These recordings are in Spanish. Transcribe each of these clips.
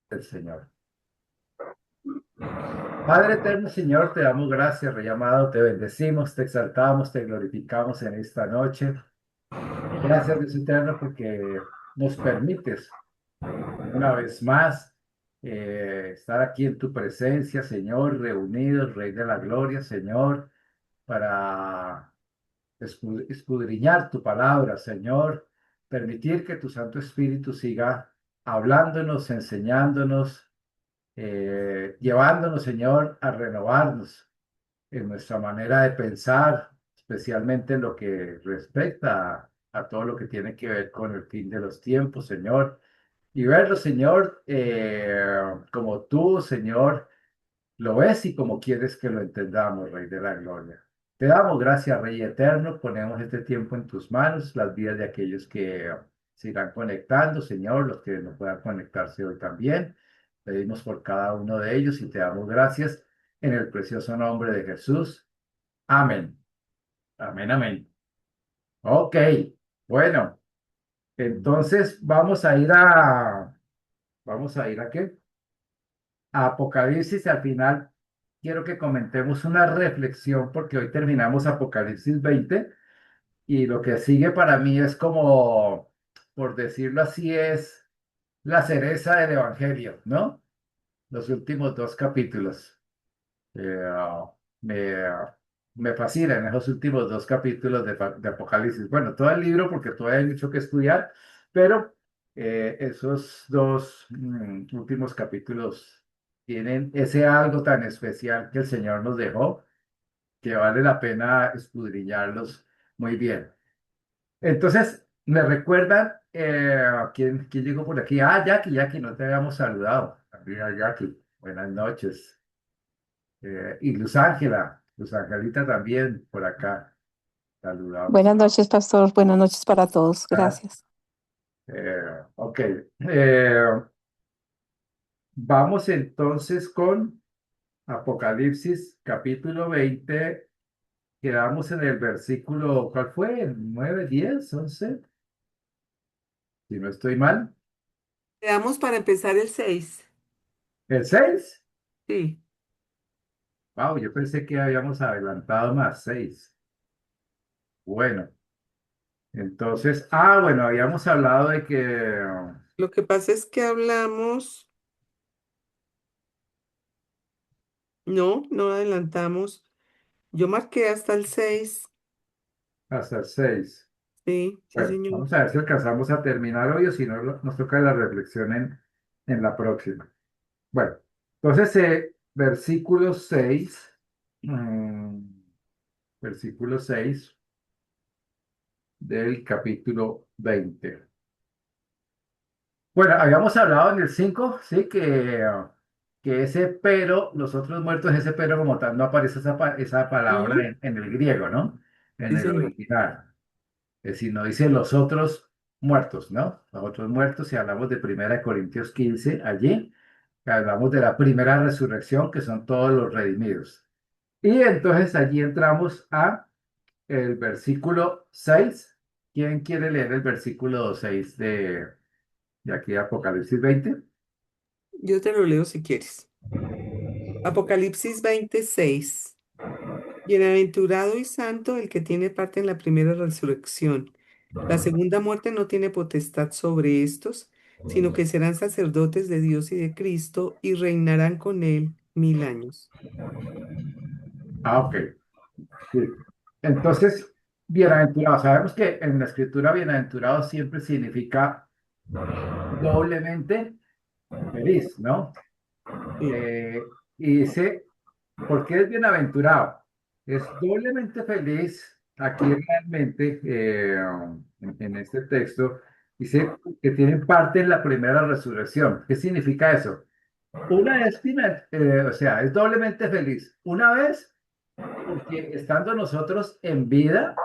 El Señor. Padre eterno, Señor, te damos gracias, Rey amado, te bendecimos, te exaltamos, te glorificamos en esta noche. Gracias, Dios eterno, porque nos permites una vez más estar aquí en tu presencia, Señor, reunidos, Rey de la Gloria, Señor, para escudriñar tu palabra, Señor, permitir que tu Santo Espíritu siga hablándonos, enseñándonos, llevándonos, Señor, a renovarnos en nuestra manera de pensar, especialmente en lo que respecta a todo lo que tiene que ver con el fin de los tiempos, Señor, y verlo, Señor, como tú, Señor, lo ves y como quieres que lo entendamos, Rey de la Gloria. Te damos gracias, Rey Eterno, ponemos este tiempo en tus manos, las vidas de aquellos que se irán conectando, Señor, los que no puedan conectarse hoy también. Pedimos por cada uno de ellos y te damos gracias en el precioso nombre de Jesús. Amén. Amén, amén. Ok, bueno, entonces vamos a ir a qué? A Apocalipsis. Al final quiero que comentemos una reflexión porque hoy terminamos Apocalipsis 20 y lo que sigue para mí es como, por decirlo así, es la cereza del Evangelio, ¿no? Los últimos dos capítulos. Me, me fascinan esos últimos dos capítulos de Apocalipsis. Bueno, todo el libro porque todavía hay mucho que estudiar, pero esos dos últimos capítulos tienen ese algo tan especial que el Señor nos dejó que vale la pena escudriñarlos muy bien. Entonces, me recuerdan, ¿quién llegó por aquí? Ah, Jackie, no te habíamos saludado. Mira, Jackie, buenas noches. Y Luz Angelita también por acá, saludamos. Buenas noches, pastor. Buenas noches para todos. Ah, Gracias. ok, eh, vamos entonces con Apocalipsis capítulo 20. Quedamos en el versículo, ¿cuál fue? ¿El 9, 10, 11? Si no estoy mal. Quedamos para empezar el 6. ¿El 6? Sí. Wow, yo pensé que habíamos adelantado más, 6. Bueno, entonces, bueno, habíamos hablado de que Lo que pasa es que hablamos, no adelantamos. Yo marqué hasta el 6. hasta el 6. Sí, sí, Bueno, señor. vamos a ver si alcanzamos a terminar hoy o si no, nos toca la reflexión en la próxima. Bueno, entonces, versículo 6, mm, versículo 6 del capítulo 20. Bueno, habíamos hablado en el 5, sí, que ese pero, los otros muertos, ese pero como tal, no aparece esa palabra Ujú. en el griego, ¿no? En Sí, el señor. original. Es decir, no dice los otros muertos, ¿no? Los otros muertos, si hablamos de 1 Corintios 15 allí, hablamos de la primera resurrección, que son todos los redimidos. Y entonces allí entramos a el versículo 6. ¿Quién quiere leer el versículo 6 de aquí de Apocalipsis 20? Yo te lo leo si quieres. Apocalipsis 26. Bienaventurado y santo el que tiene parte en la primera resurrección. La segunda muerte no tiene potestad sobre estos, sino que serán sacerdotes de Dios y de Cristo y reinarán con él 1000 años. Ok, sí. Entonces, bienaventurado. Sabemos que en la escritura bienaventurado siempre significa doblemente feliz, ¿no? Sí. Y dice, ¿por qué es bienaventurado? Es doblemente feliz aquí realmente en este texto. Dice que tienen parte en la primera resurrección. ¿Qué significa eso? Una es, o sea, es doblemente feliz. Una vez, porque estando nosotros en vida,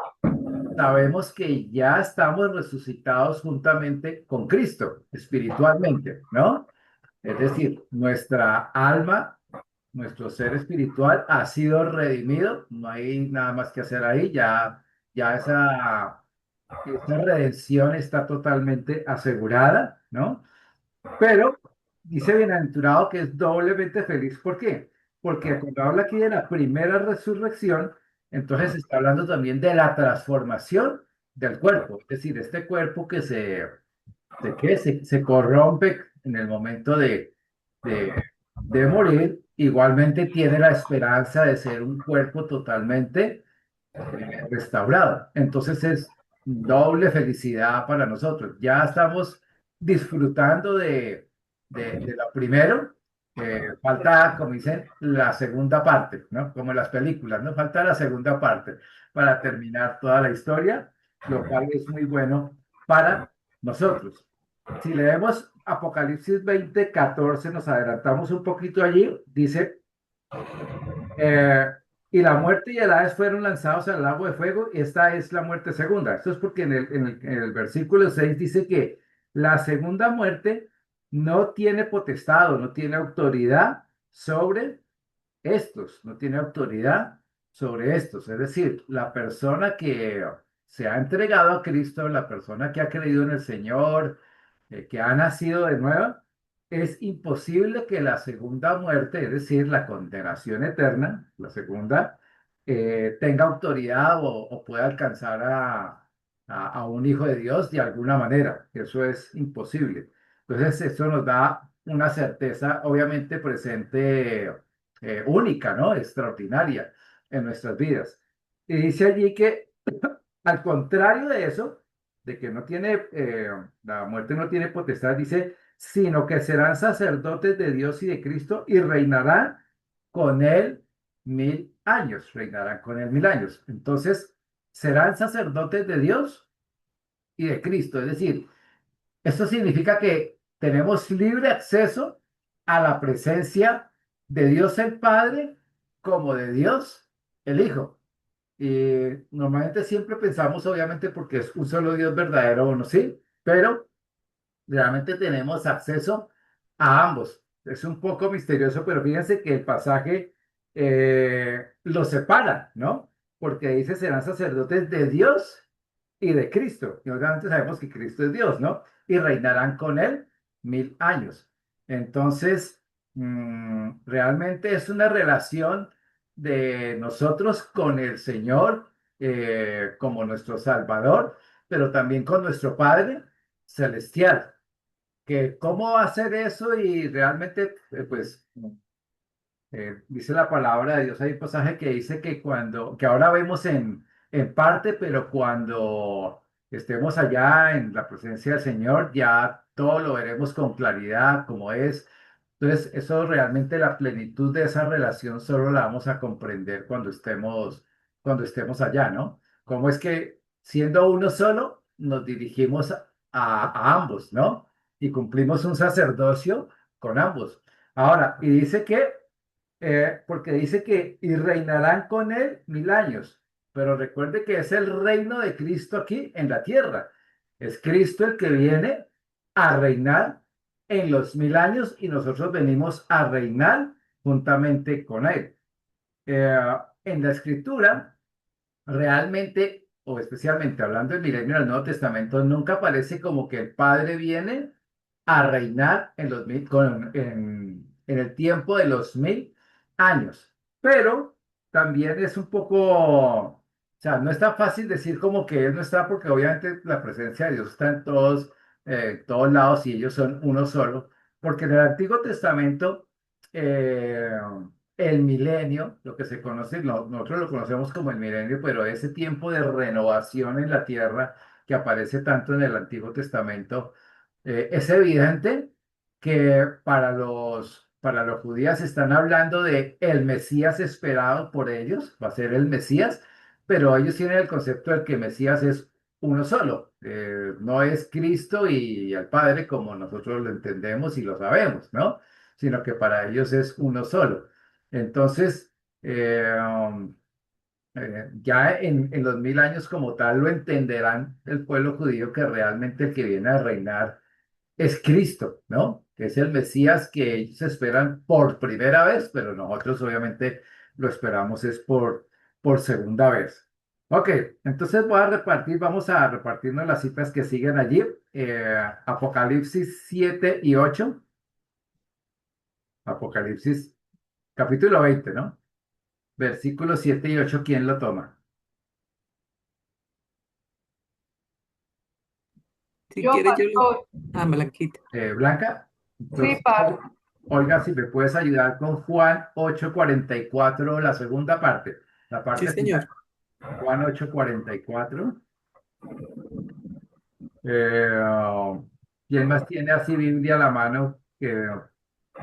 sabemos que ya estamos resucitados juntamente con Cristo, espiritualmente, ¿no? Es decir, nuestra alma, nuestro ser espiritual ha sido redimido, no hay nada más que hacer ahí, ya esa redención está totalmente asegurada, ¿no? Pero dice bienaventurado que es doblemente feliz. ¿Por qué? Porque cuando habla aquí de la primera resurrección, entonces está hablando también de la transformación del cuerpo. Es decir, este cuerpo que se corrompe en el momento de, de morir, igualmente tiene la esperanza de ser un cuerpo totalmente restaurado. Entonces es doble felicidad para nosotros. Ya estamos disfrutando de lo primero. Falta, como dicen, la segunda parte, ¿no? Como en las películas, ¿no? Falta la segunda parte para terminar toda la historia, lo cual es muy bueno para nosotros. Si leemos Apocalipsis 20:14, nos adelantamos un poquito allí, dice, eh, y la muerte y el Hades fueron lanzados al lago de fuego, y esta es la muerte segunda. Esto es porque en el versículo 6 dice que la segunda muerte no tiene potestad o no tiene autoridad sobre estos, no tiene autoridad sobre estos. Es decir, la persona que se ha entregado a Cristo, la persona que ha creído en el Señor, que ha nacido de nuevo, es imposible que la segunda muerte, es decir, la condenación eterna, la segunda, tenga autoridad o pueda alcanzar a un hijo de Dios de alguna manera. Eso es imposible. Entonces, eso nos da una certeza, obviamente, presente, única, ¿no? Extraordinaria en nuestras vidas. Y dice allí que, al contrario de eso, de que no tiene, la muerte no tiene potestad, dice, sino que serán sacerdotes de Dios y de Cristo y reinarán con él 1000 años, reinarán con él 1000 años. Entonces, serán sacerdotes de Dios y de Cristo. Es decir, esto significa que tenemos libre acceso a la presencia de Dios el Padre como de Dios el Hijo. Y normalmente siempre pensamos, obviamente, porque es un solo Dios verdadero, uno sí, pero realmente tenemos acceso a ambos. Es un poco misterioso, pero fíjense que el pasaje los separa, ¿no? Porque dice serán sacerdotes de Dios y de Cristo. Y obviamente sabemos que Cristo es Dios, ¿no? Y reinarán con él 1000 años. Entonces, realmente es una relación de nosotros con el Señor, como nuestro Salvador, pero también con nuestro Padre celestial. Que cómo hacer eso y realmente, pues, dice la palabra de Dios, hay un pasaje que dice que ahora vemos en parte, pero cuando estemos allá en la presencia del Señor, ya todo lo veremos con claridad, como es. Entonces, eso realmente, la plenitud de esa relación solo la vamos a comprender cuando estemos allá, ¿no? Cómo es que siendo uno solo, nos dirigimos a ambos, ¿no? Y cumplimos un sacerdocio con ambos. Ahora, y dice que, porque dice que y reinarán con él 1000 años, pero recuerde que es el reino de Cristo aquí en la tierra. Es Cristo el que viene a reinar en los 1000 años y nosotros venimos a reinar juntamente con él. Eh, en la escritura, realmente, o especialmente hablando del milenio del Nuevo Testamento, nunca parece como que el Padre viene a reinar en el tiempo de los 1000 años. Pero también es un poco, o sea, no es tan fácil decir como que Él no está, porque obviamente la presencia de Dios está en todos lados y ellos son uno solo. Porque en el Antiguo Testamento, eh, el milenio, lo que se conoce, nosotros lo conocemos como el milenio, pero ese tiempo de renovación en la tierra que aparece tanto en el Antiguo Testamento, es evidente que para los judíos están hablando de el Mesías esperado por ellos, va a ser el Mesías, pero ellos tienen el concepto de que Mesías es uno solo, no es Cristo y el Padre como nosotros lo entendemos y lo sabemos, ¿no? Sino que para ellos es uno solo. Entonces, ya en los 1000 años como tal lo entenderán el pueblo judío, que realmente el que viene a reinar es Cristo, ¿no? Que es el Mesías que ellos esperan por primera vez, pero nosotros obviamente lo esperamos es por segunda vez. Ok, entonces vamos a repartirnos las citas que siguen allí. Apocalipsis 7 y 8. Apocalipsis, capítulo 20, ¿no? Versículos 7 y 8, ¿quién lo toma? Si Yo, quiere, yo lo. pastor. Blanquita. Blanca. Sí, Entonces, pastor. Olga, si me puedes ayudar con Juan 8:44, la segunda parte, la Sí, parte final. señor. Juan 8:44. Eh, ¿Quién más tiene así Biblia a la mano que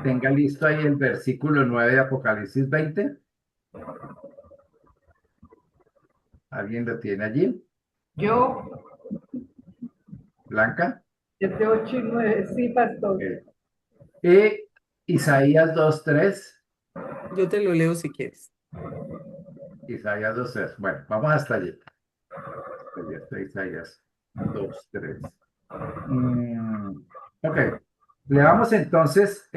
tenga listo ahí el versículo 9 de Apocalipsis 20? ¿Alguien lo tiene allí? Yo, Blanca. 7, 8 y 9. Sí, pastor. Ok. Y Isaías 2:3. Yo te lo leo si quieres. Isaías 2:3. Bueno, vamos hasta allí. Allí está Isaías 2:3. Mm, ok. Leamos entonces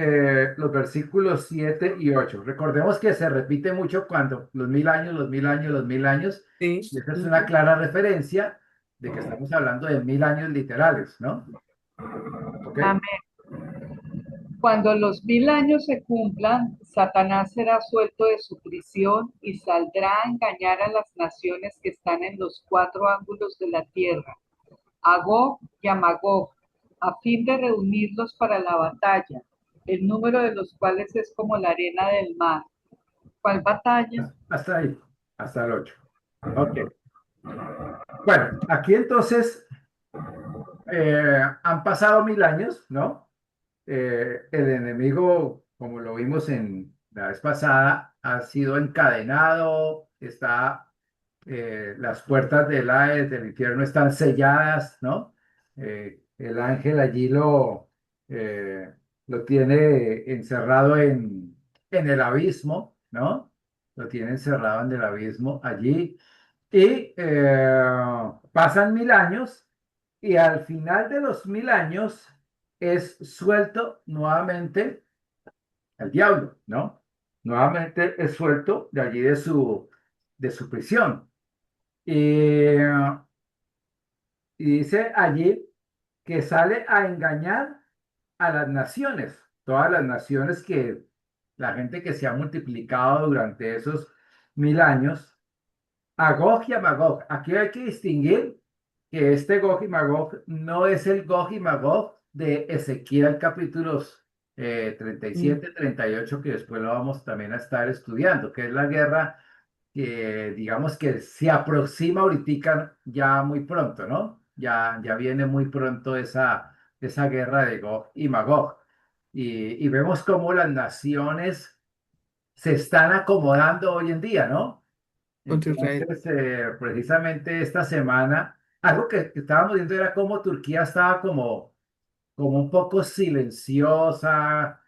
los versículos 7 y 8. Recordemos que se repite mucho cuando los 1000 años, los 1000 años, los 1000 años. Sí. Y esta es una clara referencia de que estamos hablando de 1000 años literales, ¿no? Ok. Amén. Cuando los 1000 años se cumplan, Satanás será suelto de su prisión y saldrá a engañar a las naciones que están en los 4 ángulos de la tierra, a Gog y a Magog, a fin de reunirlos para la batalla, el número de los cuales es como la arena del mar. ¿Cuál batalla? Hasta ahí, hasta el 8. Ok. Bueno, aquí entonces han pasado 1000 años, ¿no? El enemigo, como lo vimos en la vez pasada, ha sido encadenado, las puertas del Hades, del infierno están selladas, ¿no? El ángel allí lo tiene encerrado en el abismo, ¿no? Lo tiene encerrado en el abismo allí. Y pasan 1000 años y al final de los 1000 años es suelto nuevamente el diablo, ¿no? Nuevamente es suelto de allí de su prisión. Y, y dice allí que sale a engañar a las naciones, todas las naciones la gente que se ha multiplicado durante esos 1000 años, a Gog y a Magog. Aquí hay que distinguir que este Gog y Magog no es el Gog y Magog de Ezequiel capítulos 37, 38, que después lo vamos también a estar estudiando, que es la guerra que digamos que se aproxima ahorita ya muy pronto, ¿no? Ya viene muy pronto esa guerra de Gog y Magog. Y vemos cómo las naciones se están acomodando hoy en día, ¿no? Contra Israel. Entonces, precisamente esta semana, algo que estábamos viendo era cómo Turquía estaba como un poco silenciosa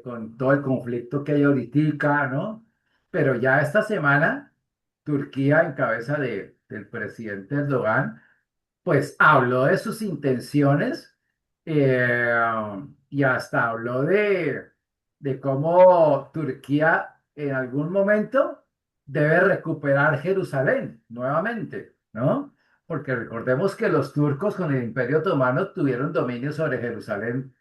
con todo el conflicto que hay ahorita, ¿no? Pero ya esta semana, Turquía, en cabeza del presidente Erdogan, pues habló de sus intenciones eh, y hasta habló de cómo Turquía en algún momento debe recuperar Jerusalén nuevamente, ¿no? Porque recordemos que los turcos con el Imperio Otomano tuvieron dominio sobre Jerusalén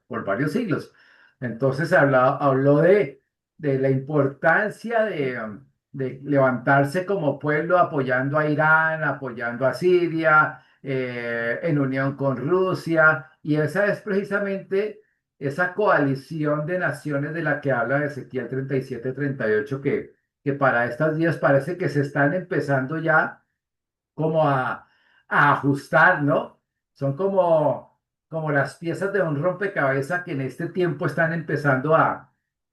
por varios siglos. Entonces habló de la importancia de levantarse como pueblo apoyando a Irán, apoyando a Siria, en unión con Rusia, y esa es precisamente esa coalición de naciones de la que habla Ezequiel 37, 38, que para estos días parece que se están empezando ya como a ajustar, ¿no? Son como las piezas de un rompecabezas que en este tiempo están empezando a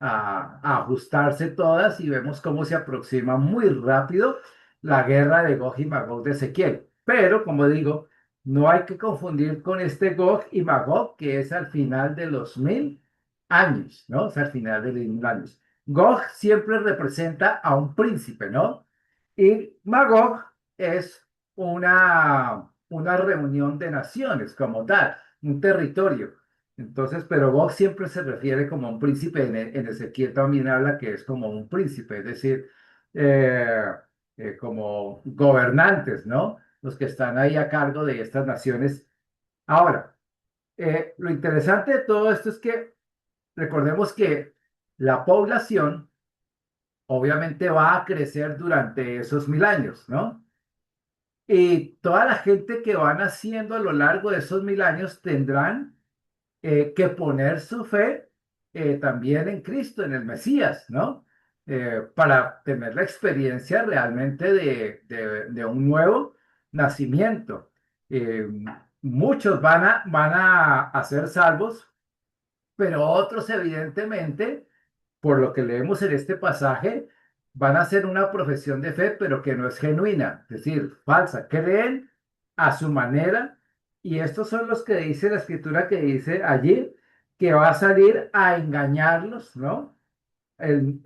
ajustarse todas y vemos cómo se aproxima muy rápido la guerra de Gog y Magog de Ezequiel. Pero, como digo, no hay que confundir con este Gog y Magog que es al final de los 1000 años, ¿no? Es al final de los 1000 años. Gog siempre representa a un príncipe, ¿no? Y Magog es una reunión de naciones como tal, un territorio. Entonces, pero Gog siempre se refiere como a un príncipe, en Ezequiel también habla que es como un príncipe, es decir, eh, como gobernantes, ¿no? Los que están ahí a cargo de estas naciones. Ahora, lo interesante de todo esto es que recordemos que la población obviamente va a crecer durante esos 1000 años, ¿no? Y toda la gente que van haciendo a lo largo de esos 1000 años tendrán que poner su fe también en Cristo, en el Mesías, ¿no? Para tener la experiencia realmente de un nuevo nacimiento. Eh, Muchos van a ser salvos, pero otros evidentemente, por lo que leemos en este pasaje, van a hacer una profesión de fe, pero que no es genuina, es decir, falsa. Creen a su manera y estos son los que dice la escritura que dice allí que va a salir a engañarlos, ¿no? En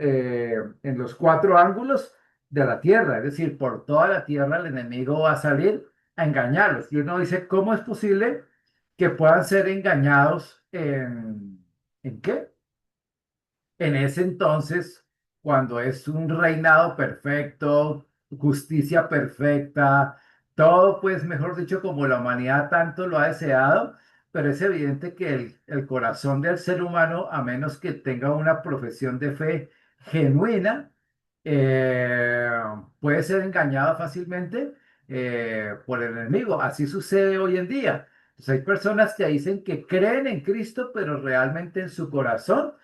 los cuatro ángulos de la tierra, es decir, por toda la tierra el enemigo va a salir a engañarlos. Y uno dice, ¿cómo es posible que puedan ser engañados en qué? En ese entonces, cuando es un reinado perfecto, justicia perfecta, todo pues, mejor dicho, como la humanidad tanto lo ha deseado, pero es evidente que el corazón del ser humano, a menos que tenga una profesión de fe genuina, eh, puede ser engañado fácilmente por el enemigo. Así sucede hoy en día. Pues hay personas que dicen que creen en Cristo, pero realmente en su corazón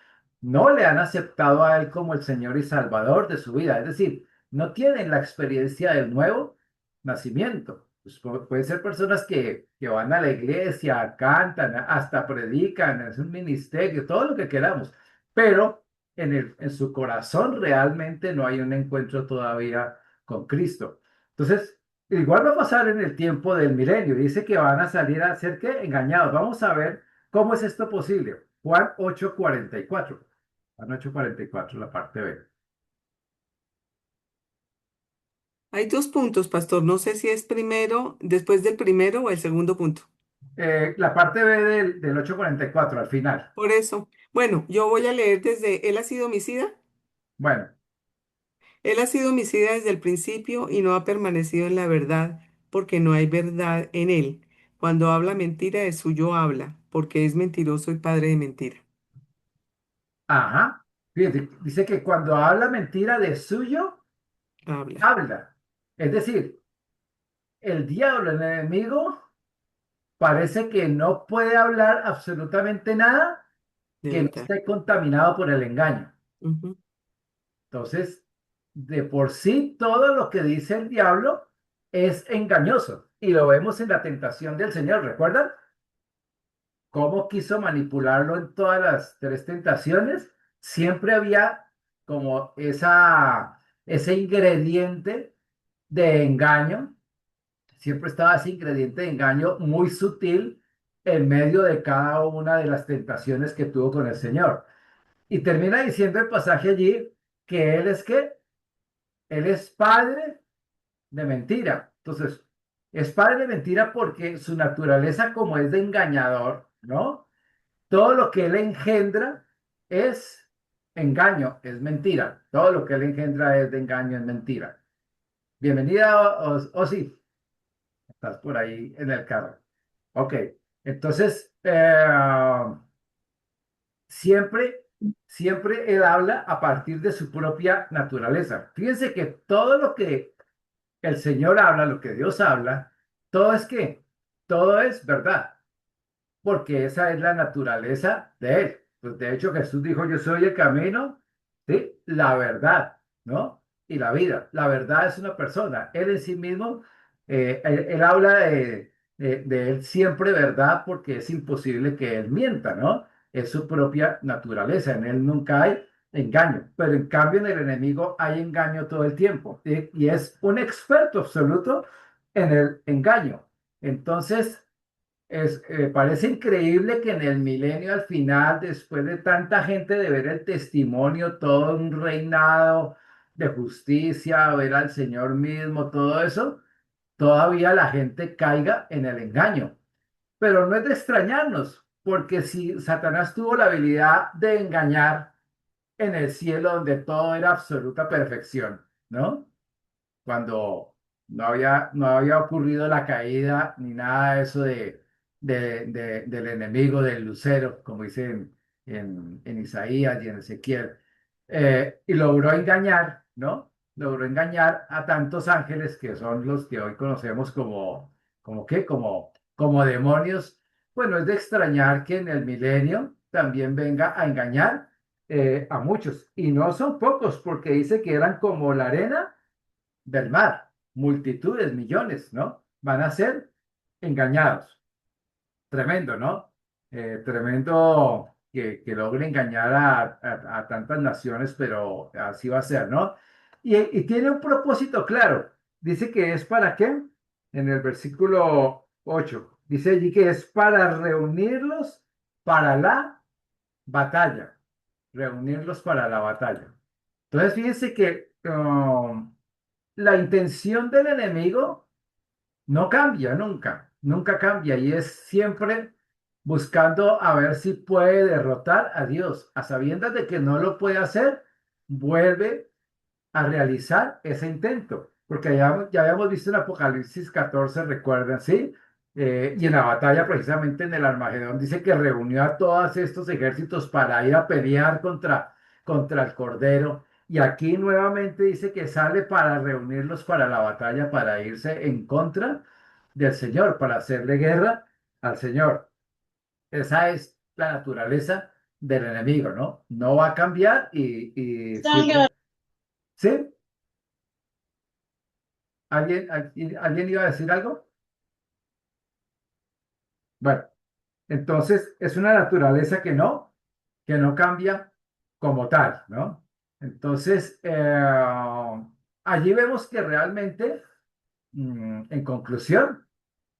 no le han aceptado a Él como el Señor y Salvador de su vida. Es decir, no tienen la experiencia del nuevo nacimiento. Pues puede ser personas que van a la iglesia, cantan, hasta predican, es un ministerio, todo lo que queramos, pero en su corazón realmente no hay un encuentro todavía con Cristo. Entonces, igual va a pasar en el tiempo del milenio. Dice que van a salir a ser que engañados. Vamos a ver cómo es esto posible. Juan 8:44. Juan 8:44, la parte B. Hay dos puntos, pastor. No sé si es primero, después del primero o el segundo punto. La parte B del 8:44, al final. Por eso, bueno, yo voy a leer desde, ¿él ha sido homicida? Bueno, Él ha sido homicida desde el principio y no ha permanecido en la verdad porque no hay verdad en él. Cuando habla mentira, de suyo habla, porque es mentiroso y padre de mentira. ajá. Fíjate, dice que cuando habla mentira de suyo, Habla habla. Es decir, el diablo, el enemigo, parece que no puede hablar absolutamente nada de que no verdad. esté contaminado por el engaño. Ujú. Entonces, de por sí, todo lo que dice el diablo es engañoso. Y lo vemos en la tentación del Señor. ¿Recuerdan cómo quiso manipularlo en todas las tres tentaciones? Siempre había como ese ingrediente de engaño. Siempre estaba ese ingrediente de engaño muy sutil en medio de cada una de las tentaciones que tuvo con el Señor. Y termina diciendo el pasaje allí que Él es que Él es padre de mentira. Entonces, es padre de mentira porque su naturaleza como es de engañador, ¿no? Todo lo que él engendra es engaño, es mentira. Todo lo que él engendra es de engaño, es mentira. Bienvenida, Osi. Estás por ahí en el carro. Ok, entonces, siempre, siempre él habla a partir de su propia naturaleza. Fíjense que todo lo que el Señor habla, lo que Dios habla, todo es que, todo es verdad, porque esa es la naturaleza de Él. Pues de hecho Jesús dijo, yo soy el camino, ¿sí? La verdad, ¿no? Y la vida. La verdad es una persona. Él en sí mismo, él habla de Él siempre verdad porque es imposible que Él mienta, ¿no? Es su propia naturaleza. En Él nunca hay engaño, pero en cambio en el enemigo hay engaño todo el tiempo y es un experto absoluto en el engaño. Entonces, parece increíble que en el milenio al final, después de tanta gente de ver el testimonio, todo un reinado de justicia, ver al Señor mismo, todo eso, todavía la gente caiga en el engaño. Pero no es de extrañarnos, porque si Satanás tuvo la habilidad de engañar en el cielo donde todo era absoluta perfección, ¿no? Cuando no había ocurrido la caída ni nada de eso del enemigo, del lucero, como dicen en Isaías y en Ezequiel. Y logró engañar, ¿no? Logró engañar a tantos ángeles que son los que hoy conocemos como ¿qué? Como demonios. Bueno, es de extrañar que en el milenio también venga a engañar a muchos. Y no son pocos, porque dice que eran como la arena del mar, multitudes, millones, ¿no? Van a ser engañados. Tremendo, ¿no? Tremendo que logre engañar a tantas naciones, pero así va a ser, ¿no? Y tiene un propósito claro. Dice que es para qué. En el versículo 8 dice allí que es para reunirlos para la batalla. Reunirlos para la batalla. Entonces, fíjense que la intención del enemigo no cambia nunca, nunca cambia y es siempre buscando a ver si puede derrotar a Dios. A sabiendas de que no lo puede hacer, vuelve a realizar ese intento, porque ya habíamos visto en Apocalipsis 14, recuerdan, ¿sí? Y en la batalla, precisamente en el Armagedón, dice que reunió a todos estos ejércitos para ir a pelear contra el Cordero. Y aquí nuevamente dice que sale para reunirlos para la batalla, para irse en contra del Señor, para hacerle guerra al Señor. Esa es la naturaleza del enemigo, ¿no? No va a cambiar y siempre. ¿Sí? ¿Alguien iba a decir algo? Bueno, entonces es una naturaleza que no cambia como tal, ¿no? Entonces, allí vemos que realmente, en conclusión,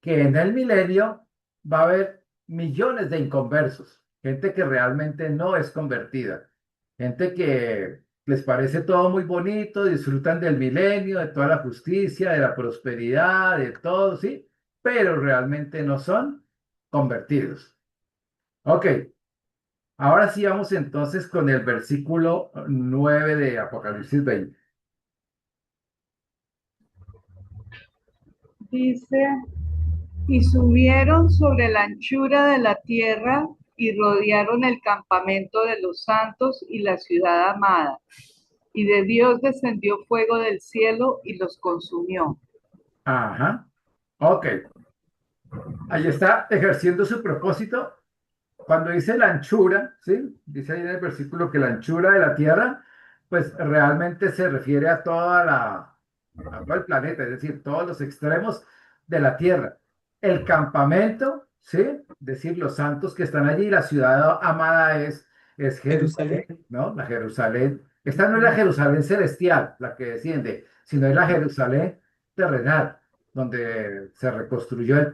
que en el milenio va a haber millones de inconversos, gente que realmente no es convertida, gente que les parece todo muy bonito, disfrutan del milenio, de toda la justicia, de la prosperidad, de todo, ¿sí? Pero realmente no son convertidos. Ok, ahora sí vamos entonces con el versículo 9 de Apocalipsis 20. Dice, y subieron sobre la anchura de la tierra y rodearon el campamento de los santos y la ciudad amada. Y de Dios descendió fuego del cielo y los consumió. Ajá, ok, ahí está ejerciendo su propósito. Cuando dice la anchura, ¿sí? Dice ahí en el versículo que la anchura de la tierra, pues realmente se refiere a todo el planeta, es decir, todos los extremos de la tierra. El campamento, ¿sí? Es decir, los santos que están allí, la ciudad amada es Jerusalén. Jerusalén, ¿no? La Jerusalén. Esta no es la Mm. Jerusalén celestial, la que desciende, sino es la Jerusalén terrenal, donde se reconstruyó el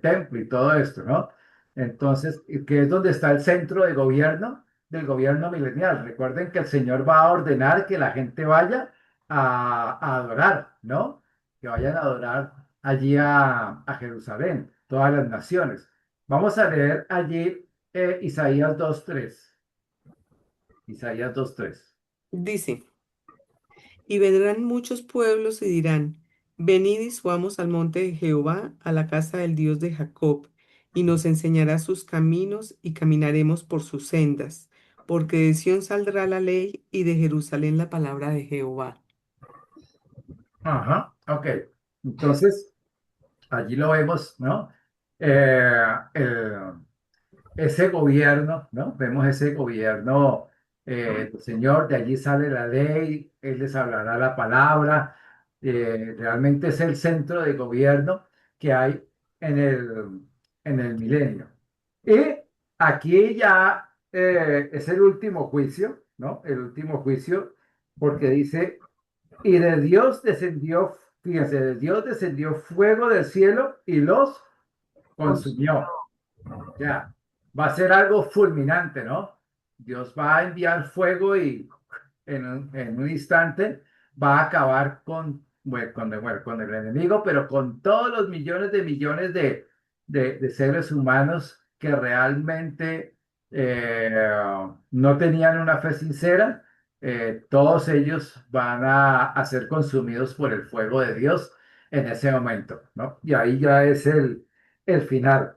templo y todo esto, ¿no? Entonces, que es donde está el centro de gobierno del gobierno milenial. Recuerden que el Señor va a ordenar que la gente vaya a adorar, ¿no? Que vayan a adorar allí a Jerusalén, todas las naciones. Vamos a leer allí Isaías 2:3. Isaías 2:3. Dice, y vendrán muchos pueblos y dirán, venid y subamos al monte de Jehová, a la casa del Dios de Jacob, y nos enseñará sus caminos y caminaremos por sus sendas, porque de Sión saldrá la ley y de Jerusalén la palabra de Jehová. Ajá, ok. Entonces, allí lo vemos, ¿no? Eh, el- ese gobierno, ¿no? Vemos ese gobierno del Señor, de allí sale la ley, Él les hablará la palabra, realmente es el centro de gobierno que hay en el milenio. Y aquí ya es el último juicio, ¿no? El último juicio, porque dice, y de Dios descendió, fíjense, de Dios descendió fuego del cielo y los consumió. Ya, va a ser algo fulminante, ¿no? Dios va a enviar fuego y en un instante va a acabar con el enemigo, pero con todos los millones de seres humanos que realmente no tenían una fe sincera. Todos ellos van a ser consumidos por el fuego de Dios en ese momento, ¿no? Y ahí ya es el final.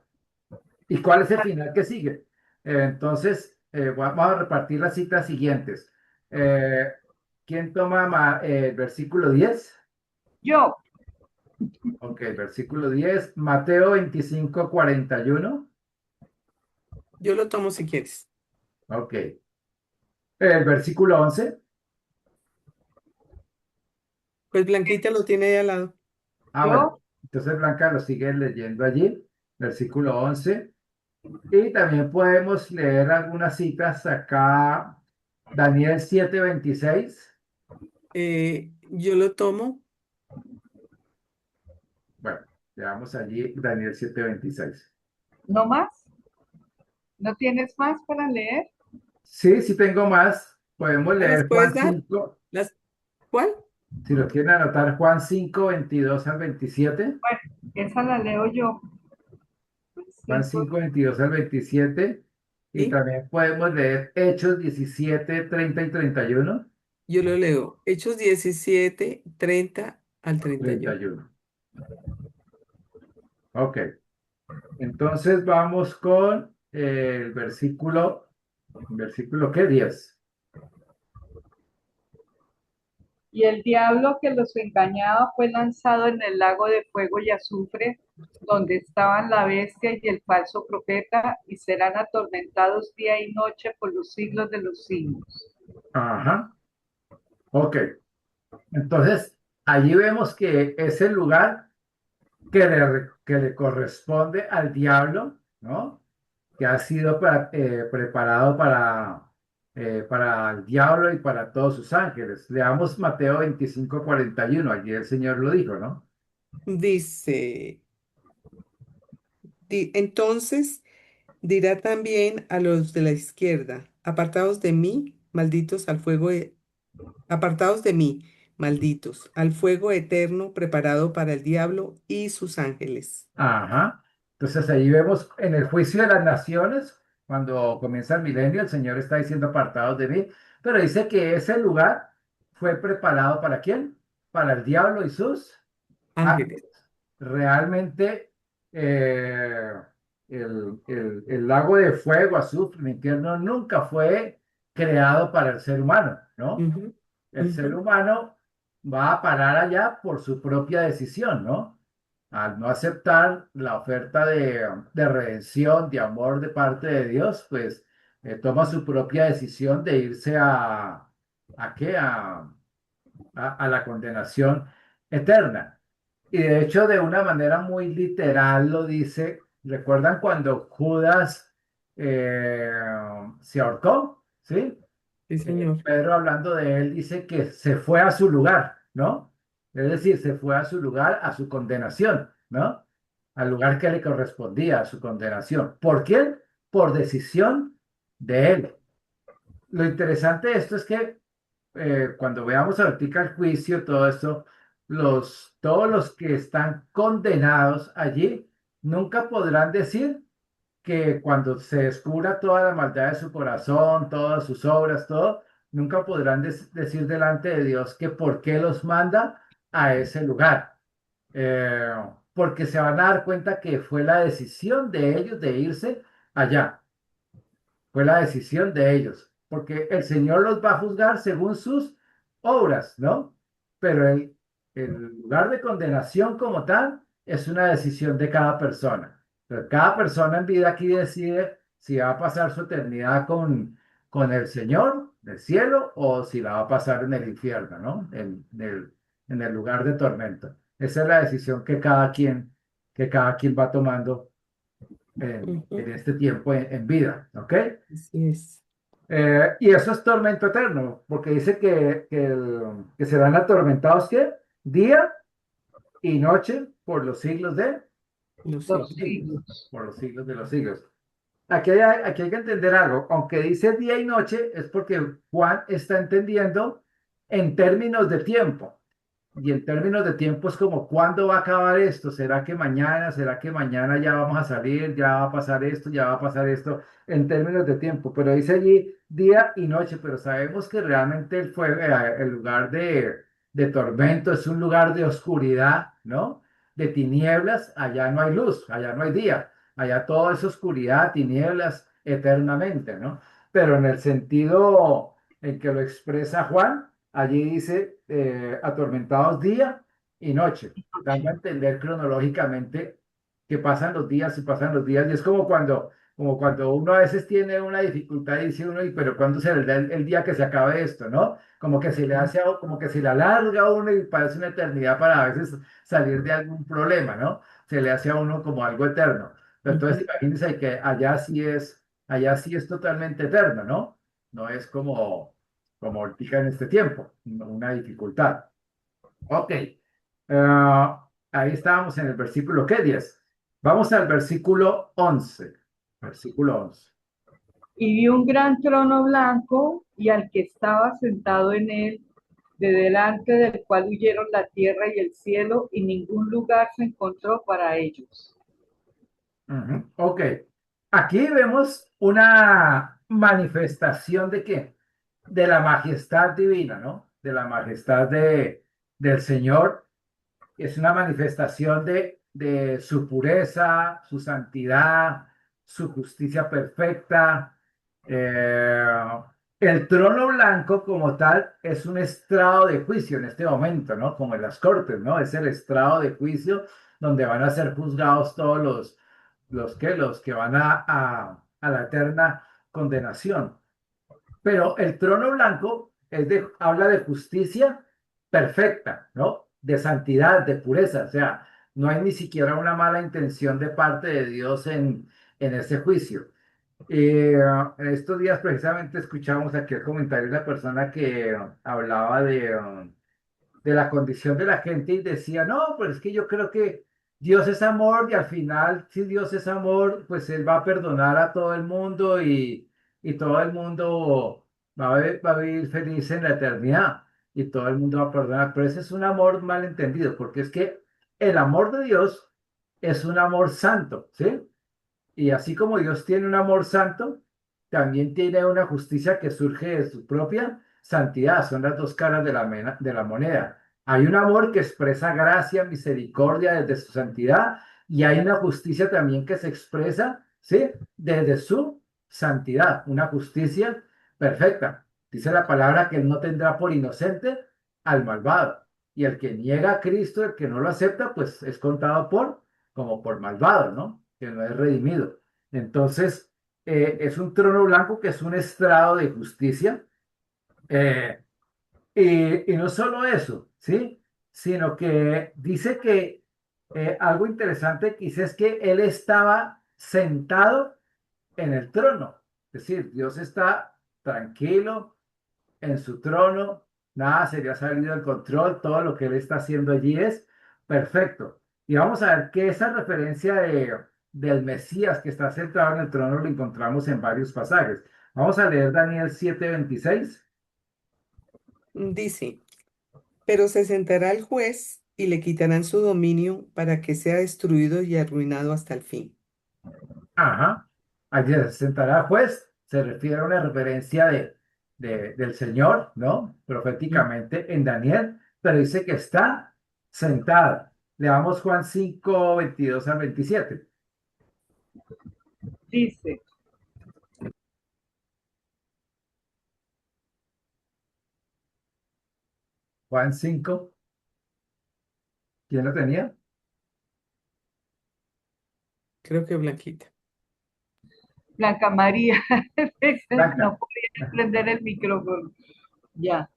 ¿Y cuál es el final que sigue? Entonces, vamos a repartir las citas siguientes. Eh, ¿Quién toma el versículo 10? Yo, Ok, versículo 10, Mateo 25:41. Yo lo tomo si quieres. Ok. El versículo 11. Pues Blanquita lo tiene ahí al lado. Bueno. yo, Entonces Blanca lo sigue leyendo allí, versículo 11. Y también podemos leer algunas citas acá. Daniel 7:26. Yo lo tomo. Bueno, leamos allí Daniel 7:26. ¿no más? ¿No tienes más para leer? Sí, sí tengo más. Podemos ¿Me las leer puedes Juan dar? 5. ¿Las cuál? Si lo quieren anotar, Juan 5:22 al 27. Bueno, esa la leo yo. Juan Cinco. 5:22 al 27. Y Sí, también podemos leer Hechos 17:30 y 31. yo lo leo. Hechos 17 30 al 31. 31. Ok. Entonces vamos con el versículo ¿qué? 10. Y el diablo que los engañaba fue lanzado en el lago de fuego y azufre, donde estaban la bestia y el falso profeta, y serán atormentados día y noche por los siglos de los siglos. Ajá. Ok. Entonces, allí vemos que es el lugar que le corresponde al diablo, ¿no? Que ha sido preparado para el diablo y para todos sus ángeles. Leamos Mateo 25:41. Allí el Señor lo dijo, ¿no? Dice, entonces dirá también a los de la izquierda, apartados de mí, malditos al fuego, apartados de mí, malditos, al fuego eterno preparado para el diablo y sus ángeles. Ajá. Entonces ahí vemos en el juicio de las naciones, cuando comienza el milenio, el Señor está diciendo apartados de mí, pero dice que ese lugar fue preparado ¿para quién? Para el diablo y sus Ángeles. ángeles. Realmente eh, el lago de fuego, azufre, el infierno nunca fue creado para el ser humano, ¿no? Ujú, El ser ujú, humano va a parar allá por su propia decisión, ¿no? Al no aceptar la oferta de redención, de amor de parte de Dios, pues toma su propia decisión de irse ¿a qué? A la condenación eterna. Y de hecho, de una manera muy literal lo dice. ¿Recuerdan cuando Judas eh, se ahorcó? ¿Sí? sí, señor. Pedro hablando de él dice que se fue a su lugar, ¿no? Es decir, se fue a su lugar, a su condenación, ¿no? Al lugar que le correspondía, a su condenación. ¿Por quién? Por decisión de él. Lo interesante de esto es que cuando veamos ahorita el juicio, todo esto, todos los que están condenados allí nunca podrán decir que cuando se descubra toda la maldad de su corazón, todas sus obras, todo, nunca podrán decir delante de Dios que por qué los manda a ese lugar. Eh, Porque se van a dar cuenta que fue la decisión de ellos de irse allá. Fue la decisión de ellos, porque el Señor los va a juzgar según sus obras, ¿no? Pero el lugar de condenación como tal es una decisión de cada persona. Pero cada persona en vida aquí decide si va a pasar su eternidad con el Señor del cielo o si la va a pasar en el infierno, ¿no? En el lugar de tormento. Esa es la decisión que cada quien va tomando en Ujú, este tiempo en vida, ¿ok? así es. Y eso es tormento eterno, porque dice que serán atormentados, ¿qué? Día y noche por los siglos de Lo Los sigo. siglos, siglos. por los siglos de los siglos. Aquí hay que entender algo, aunque dice día y noche, es porque Juan está entendiendo en términos de tiempo. Y en términos de tiempo es como, ¿cuándo va a acabar esto? ¿Será que mañana? ¿Será que mañana ya vamos a salir? ¿Ya va a pasar esto? ¿Ya va a pasar esto? En términos de tiempo. Pero dice allí día y noche, pero sabemos que realmente el lugar de tormento es un lugar de oscuridad, ¿no? De tinieblas. Allá no hay luz, allá no hay día. Allá todo es oscuridad, tinieblas, eternamente, ¿no? Pero en el sentido en que lo expresa Juan, allí dice atormentados día y noche, dando a entender cronológicamente que pasan los días y pasan los días, y es como cuando uno a veces tiene una dificultad y dice uno, "¿Y pero cuándo será el día que se acabe esto, ¿no? Como que se le hace, como que se le alarga a uno y parece una eternidad para a veces salir de algún problema, ¿no? Se le hace a uno como algo eterno. Pero entonces Ujú. imagínense que allá sí es totalmente eterno, ¿no? No es como ahorita en este tiempo, una dificultad. Ok, ahí estábamos en el versículo, ¿qué? 10. Vamos al versículo 11. Versículo 11. Y vi un gran trono blanco y al que estaba sentado en él, de delante del cual huyeron la tierra y el cielo, y ningún lugar se encontró para ellos. Ujú. Ok, aquí vemos una manifestación de qué? De la majestad divina, ¿no? De la majestad del Señor. Es una manifestación de su pureza, su santidad, su justicia perfecta. Eh, el trono blanco como tal es un estrado de juicio en este momento, ¿no? Como en las cortes, ¿no? Es el estrado de juicio donde van a ser juzgados todos los que van a la eterna condenación. Pero el trono blanco habla de justicia perfecta, ¿no? De santidad, de pureza. O sea, no hay ni siquiera una mala intención de parte de Dios en ese juicio. En estos días precisamente escuchamos aquí el comentario de una persona que hablaba de la condición de la gente y decía, no, pues es que yo creo que Dios es amor y al final, si Dios es amor, pues Él va a perdonar a todo el mundo y todo el mundo va a vivir feliz en la eternidad y todo el mundo va a perdonar. Pero ese es un amor mal entendido, porque es que el amor de Dios es un amor santo, ¿sí? Y así como Dios tiene un amor santo, también tiene una justicia que surge de su propia santidad. Son las dos caras de la moneda. Hay un amor que expresa gracia, misericordia desde su santidad y hay una justicia también que se expresa, ¿sí? Desde su santidad, una justicia perfecta. Dice la palabra que Él no tendrá por inocente al malvado. Y el que niega a Cristo, el que no lo acepta, pues es contado como por malvado, ¿no? Que no es redimido. Entonces, es un trono blanco que es un estrado de justicia. eh, y no solo eso, ¿sí? Sino que dice que algo interesante que dice es que él estaba sentado en el trono. Es decir, Dios está tranquilo en su trono, nada se le ha salido del control, todo lo que él está haciendo allí es perfecto. Y vamos a ver que esa referencia del Mesías que está sentado en el trono lo encontramos en varios pasajes. Vamos a leer Daniel 7:26. Dice, pero se sentará el juez y le quitarán su dominio para que sea destruido y arruinado hasta el fin. Ajá. Allí se sentará juez, se refiere a una referencia del Señor, ¿no? Mm. Proféticamente en Daniel, pero dice que está sentado. Leamos Juan 5:22 al 27. Dice, Juan 5, ¿quién lo tenía? Creo que Blanquita. Blanca María, no Blanca. podía prender el micrófono. Ya,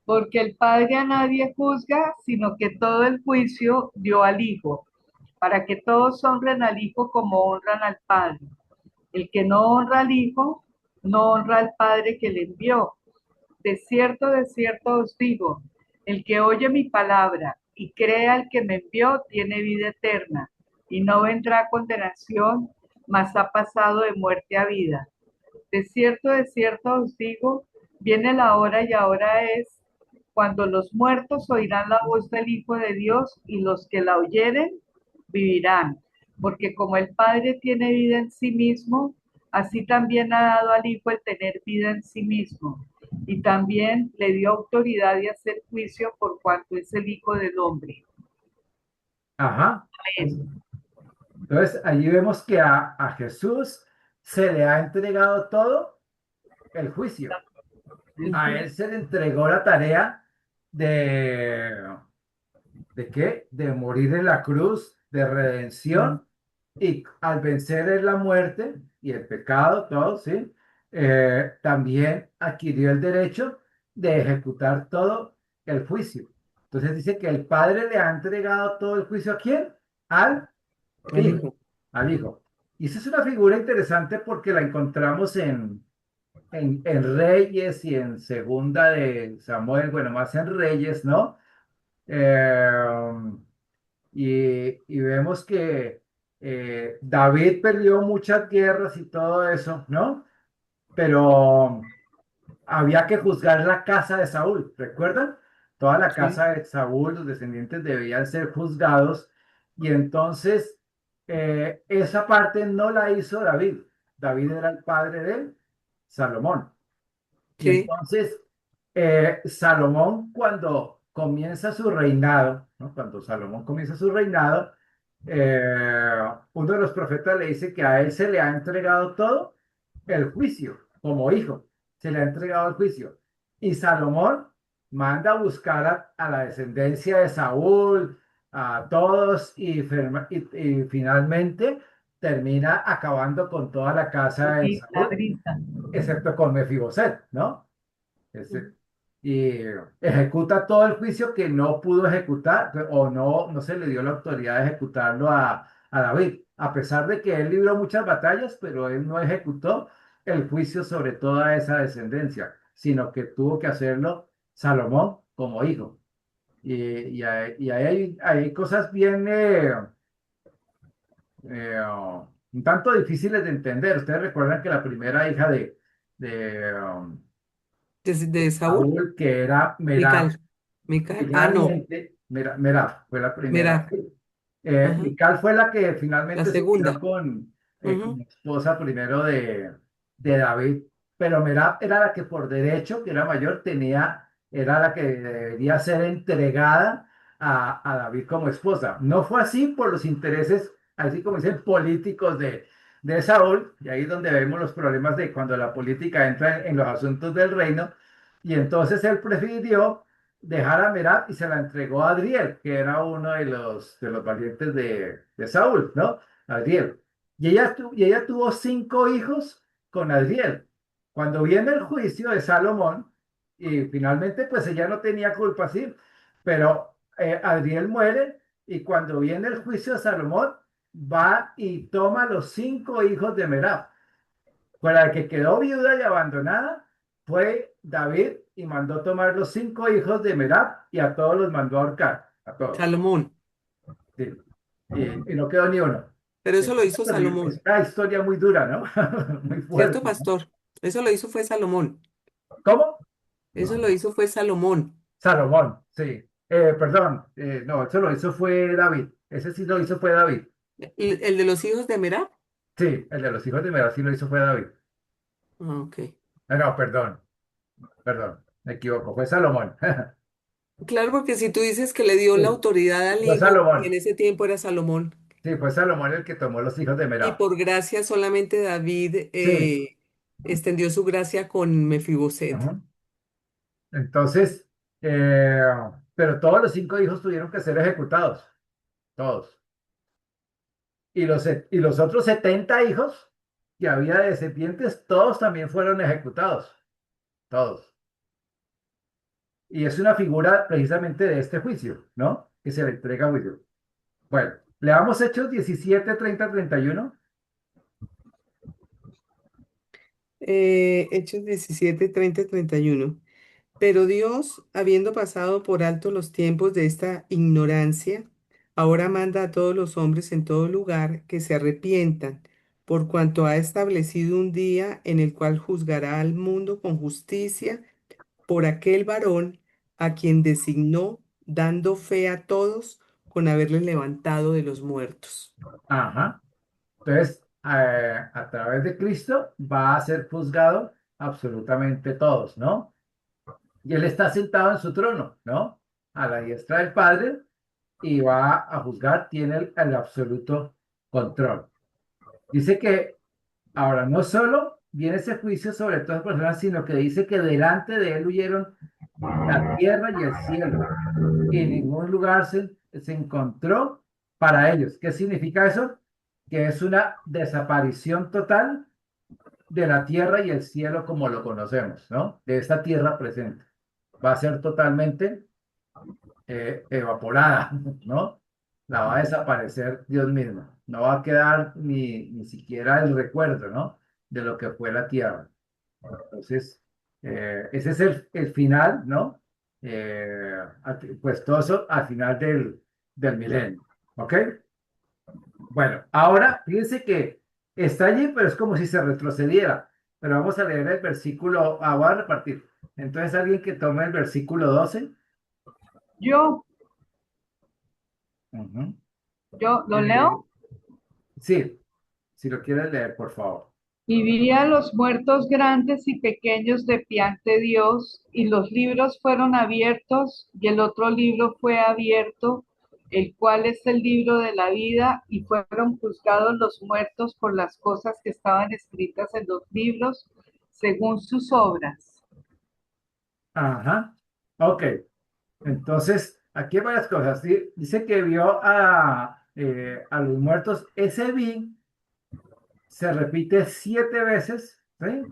porque el Padre a nadie juzga, sino que todo el juicio dio al Hijo, para que todos honren al Hijo como honran al Padre. El que no honra al Hijo, no honra al Padre que le envió. De cierto os digo, el que oye mi palabra y cree al que me envió, tiene vida eterna, y no vendrá a condenación, mas ha pasado de muerte a vida. De cierto os digo, viene la hora y ahora es, cuando los muertos oirán la voz del Hijo de Dios y los que la oyeren vivirán. Porque como el Padre tiene vida en sí mismo, así también ha dado al Hijo el tener vida en sí mismo. Y también le dio autoridad de hacer juicio por cuanto es el Hijo del Hombre. Ajá. Amén. Entonces, allí vemos que a Jesús se le ha entregado todo el juicio. A Ujú. él se le entregó la tarea de, ¿de qué? De morir en la cruz, de redención, y al vencer en la muerte y el pecado, todo, ¿sí? También adquirió el derecho de ejecutar todo el juicio. Entonces dice que el Padre le ha entregado todo el juicio ¿a quién? Al Al Hijo, hijo. al Hijo. Y esa es una figura interesante porque la encontramos en Reyes y en Segunda de Samuel, bueno, más en Reyes, ¿no? Eh, y vemos que David perdió muchas guerras y todo eso, ¿no? Pero había que juzgar la casa de Saúl, ¿recuerdan? Toda la Sí, casa de Saúl, los descendientes debían ser juzgados y entonces esa parte no la hizo David. David era el padre de Salomón. Y sí, entonces, Salomón, cuando comienza su reinado, ¿no? Cuando Salomón comienza su reinado, uno de los profetas le dice que a él se le ha entregado todo el juicio, como hijo, se le ha entregado el juicio. Y Salomón manda a buscar a la descendencia de Saúl, a todos, y finalmente termina acabando con toda la casa de Y la Saúl, brisa. excepto con Mefiboset, ¿no? Ese- y ejecuta todo el juicio que no pudo ejecutar o no se le dio la autoridad de ejecutarlo a David, a pesar de que él libró muchas batallas, pero él no ejecutó el juicio sobre toda esa descendencia, sino que tuvo que hacerlo Salomón como hijo. Y ahí hay cosas bien, un tanto difíciles de entender. Ustedes recuerdan que la primera hija de de Saúl, Saúl, que era Merab. Mical. Mical, no, Finalmente, Merab fue la primera. Merab. Ajá. Mical fue la que La finalmente se quedó segunda. como Ujú. esposa primero de David, pero Merab era la que por derecho, que era mayor, era la que debería ser entregada a David como esposa. No fue así por los intereses, así como dicen, políticos de Saúl, y ahí es donde vemos los problemas de cuando la política entra en los asuntos del reino, y entonces él prefirió dejar a Merab y se la entregó a Adriel, que era uno de los valientes de Saúl, ¿no? Adriel. Y ella tuvo 5 hijos con Adriel. Cuando viene el juicio de Salomón, y finalmente pues ella no tenía culpa, sí, pero Adriel muere y cuando viene el juicio de Salomón, va y toma los 5 hijos de Merab. Pues la que quedó viuda y abandonada fue David y mandó tomar los 5 hijos de Merab y a todos los mandó a ahorcar, a todos. Salomón. Sí. Y no quedó ni uno. Pero Es eso lo hizo es Salomón. una historia muy dura, ¿no? Muy ¿Cierto, fuerte, ¿no? pastor? Eso lo hizo fue Salomón. ¿Cómo? Eso lo hizo fue Salomón. Salomón, sí. Perdón, no, eso lo hizo fue David. Ese sí lo hizo fue David. El de los hijos de Merab. Sí, el de los hijos de Merab sí lo hizo fue David. Ah, ok. No, perdón, me equivoco, fue Salomón. Claro, porque si tú dices que le dio la Sí, autoridad al fue hijo, y en Salomón. ese tiempo era Salomón, Sí, fue Salomón el que tomó los hijos de y Merab. por gracia solamente David Sí. extendió su gracia con Mefiboset. Ajá. Entonces, eh, pero todos los 5 hijos tuvieron que ser ejecutados, todos. Y los otros 70 hijos que había de descendientes, todos también fueron ejecutados, todos. Y es una figura precisamente de este juicio, ¿no? Que se le entrega a juicio. Bueno, leamos Hechos 17, 30, 31. Hechos 17, 30, 31. Pero Dios, habiendo pasado por alto los tiempos de esta ignorancia, ahora manda a todos los hombres en todo lugar que se arrepientan, por cuanto ha establecido un día en el cual juzgará al mundo con justicia por aquel varón a quien designó, dando fe a todos con haberle levantado de los muertos. Ajá. Entonces, a través de Cristo va a ser juzgado absolutamente todos, ¿no? Y él está sentado en su trono, ¿no? A la diestra del Padre y va a juzgar, tiene el absoluto control. Dice que Ahora, no solo viene ese juicio sobre todas las personas, sino que dice que delante de él huyeron la tierra y el cielo, y en ningún lugar se encontró para ellos. ¿Qué significa eso? Que es una desaparición total de la tierra y el cielo como lo conocemos, ¿no? De esta tierra presente. Va a ser totalmente evaporada, ¿no? La va a desaparecer Dios mismo. No va a quedar ni siquiera el recuerdo, ¿no? De lo que fue la tierra. Entonces, ese es el final, ¿no? Pues todo eso al final del milenio, ¿ok? Bueno, ahora fíjense que está allí, pero es como si se retrocediera. Pero vamos a leer el versículo, voy a repartir. Entonces, alguien que tome el versículo 12. Yo, Ujú. yo lo Eh, leo. sí, si lo quieres leer, por favor. Y vi a los muertos grandes y pequeños de pie ante Dios, y los libros fueron abiertos, y el otro libro fue abierto, el cual es el libro de la vida, y fueron juzgados los muertos por las cosas que estaban escritas en los libros, según sus obras. Ajá. Ok. Entonces, aquí hay varias cosas. Dice que vio a los muertos. Ese vi se repite 7 veces, ¿sí?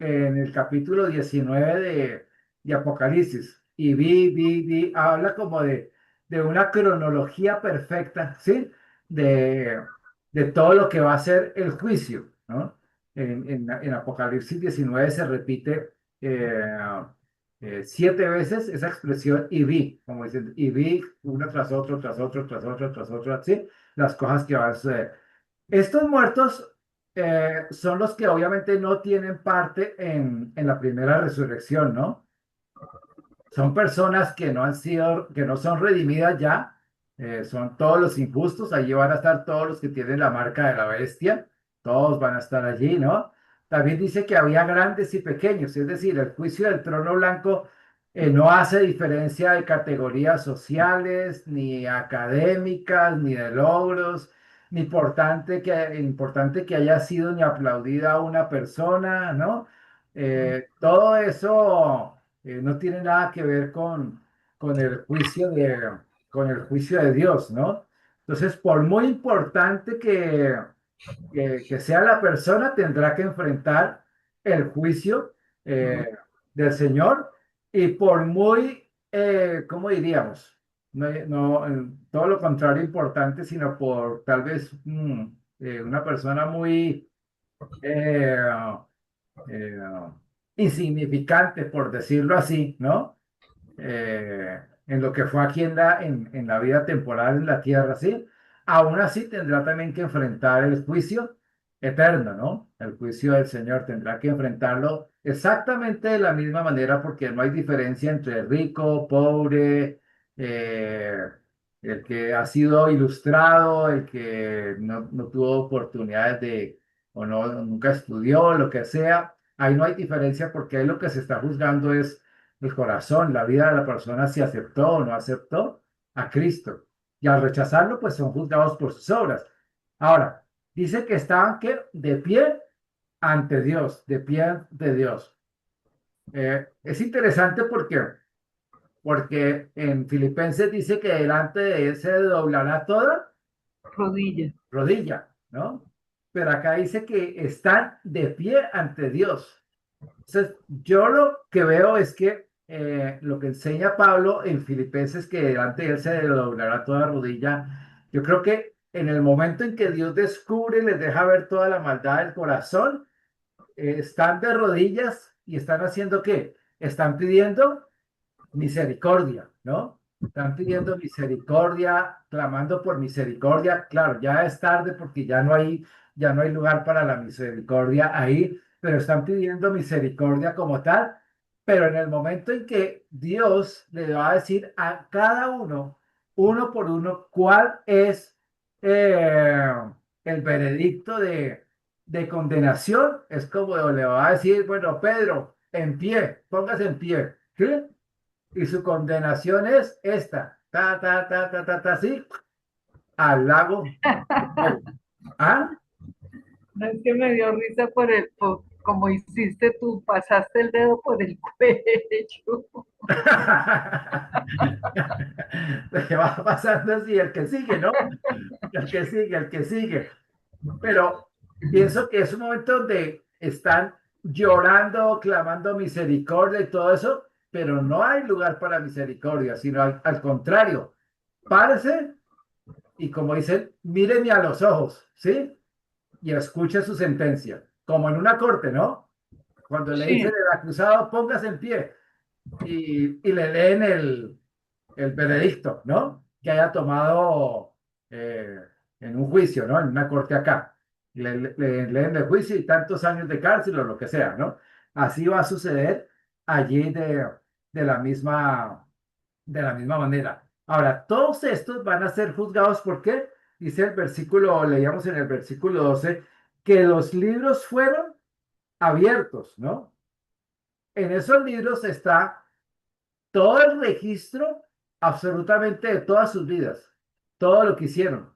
En el capítulo 19 de Apocalipsis. Y habla como de una cronología perfecta, ¿sí? De, de todo lo que va a ser el juicio, ¿no? En Apocalipsis 19 se repite 7 veces esa expresión y vi, como dicen, y vi una tras otro, tras otro, tras otro, tras otro, así, las cosas que van a suceder. Estos muertos son los que obviamente no tienen parte en la primera resurrección, ¿no? Son personas que no han sido, que no son redimidas ya, son todos los injustos, allí van a estar todos los que tienen la marca de la bestia, todos van a estar allí, ¿no? También dice que había grandes y pequeños, es decir, el juicio del trono blanco no hace diferencia de categorías sociales, ni académicas, ni de logros, ni importante que haya sido ni aplaudida una persona, ¿no? Todo eso no tiene nada que ver con el juicio con el juicio de Dios, ¿no? Entonces, por muy importante que sea la persona, tendrá que enfrentar el juicio del Señor y por muy, ¿cómo diríamos? Todo lo contrario importante, sino por tal vez una persona muy eh, eh, insignificante, por decirlo así, ¿no? En lo que fue aquí en la vida temporal en la tierra, ¿sí? Aún así tendrá también que enfrentar el juicio eterno, ¿no? El juicio del Señor tendrá que enfrentarlo exactamente de la misma manera porque no hay diferencia entre rico, pobre, eh, el que ha sido ilustrado, el que no tuvo oportunidades o no, nunca estudió, lo que sea. Ahí no hay diferencia porque ahí lo que se está juzgando es el corazón, la vida de la persona, si aceptó o no aceptó a Cristo. Y al rechazarlo, pues son juzgados por sus obras. Ahora, dice que estaban ¿qué? De pie ante Dios, de pie ante Dios. Es interesante porque en Filipenses dice que delante de él se doblará toda Rodilla. rodilla, ¿no? Pero acá dice que están de pie ante Dios. Entonces, yo lo que veo es que lo que enseña Pablo en Filipenses, que delante de él se doblará toda rodilla, yo creo que en el momento en que Dios descubre y les deja ver toda la maldad del corazón, están de rodillas y están haciendo ¿qué? Están pidiendo misericordia, ¿no? Están pidiendo misericordia, clamando por misericordia. Claro, ya es tarde porque ya no hay lugar para la misericordia ahí, pero están pidiendo misericordia como tal. Pero en el momento en que Dios le va a decir a cada uno, uno por uno, cuál es eh, el veredicto de condenación, es como le va a decir, bueno, Pedro, en pie, póngase en pie. ¿Sí? Y su condenación es esta, así, al lago de fuego. ¿Ah? No es que me dio risa como hiciste tú, pasaste el dedo por el cuello. Le va pasando así, el que sigue, ¿no? El que sigue, el que sigue. Pero pienso que es un momento donde están llorando, clamando misericordia y todo eso, pero no hay lugar para misericordia, sino al contrario, párese y como dicen, míreme a los ojos, ¿sí? Y escuche su sentencia, como en una corte, ¿no? Cuando le dicen Sí, el acusado, póngase en pie y le leen el veredicto, ¿no? Que haya tomado eh, en un juicio, ¿no? En una corte acá. Le leen el juicio y tantos años de cárcel o lo que sea, ¿no? Así va a suceder allí de la misma, de la misma manera. Ahora, todos estos van a ser juzgados porque dice el versículo, leíamos en el versículo 12, que los libros fueron abiertos, ¿no? En esos libros está todo el registro absolutamente de todas sus vidas, todo lo que hicieron,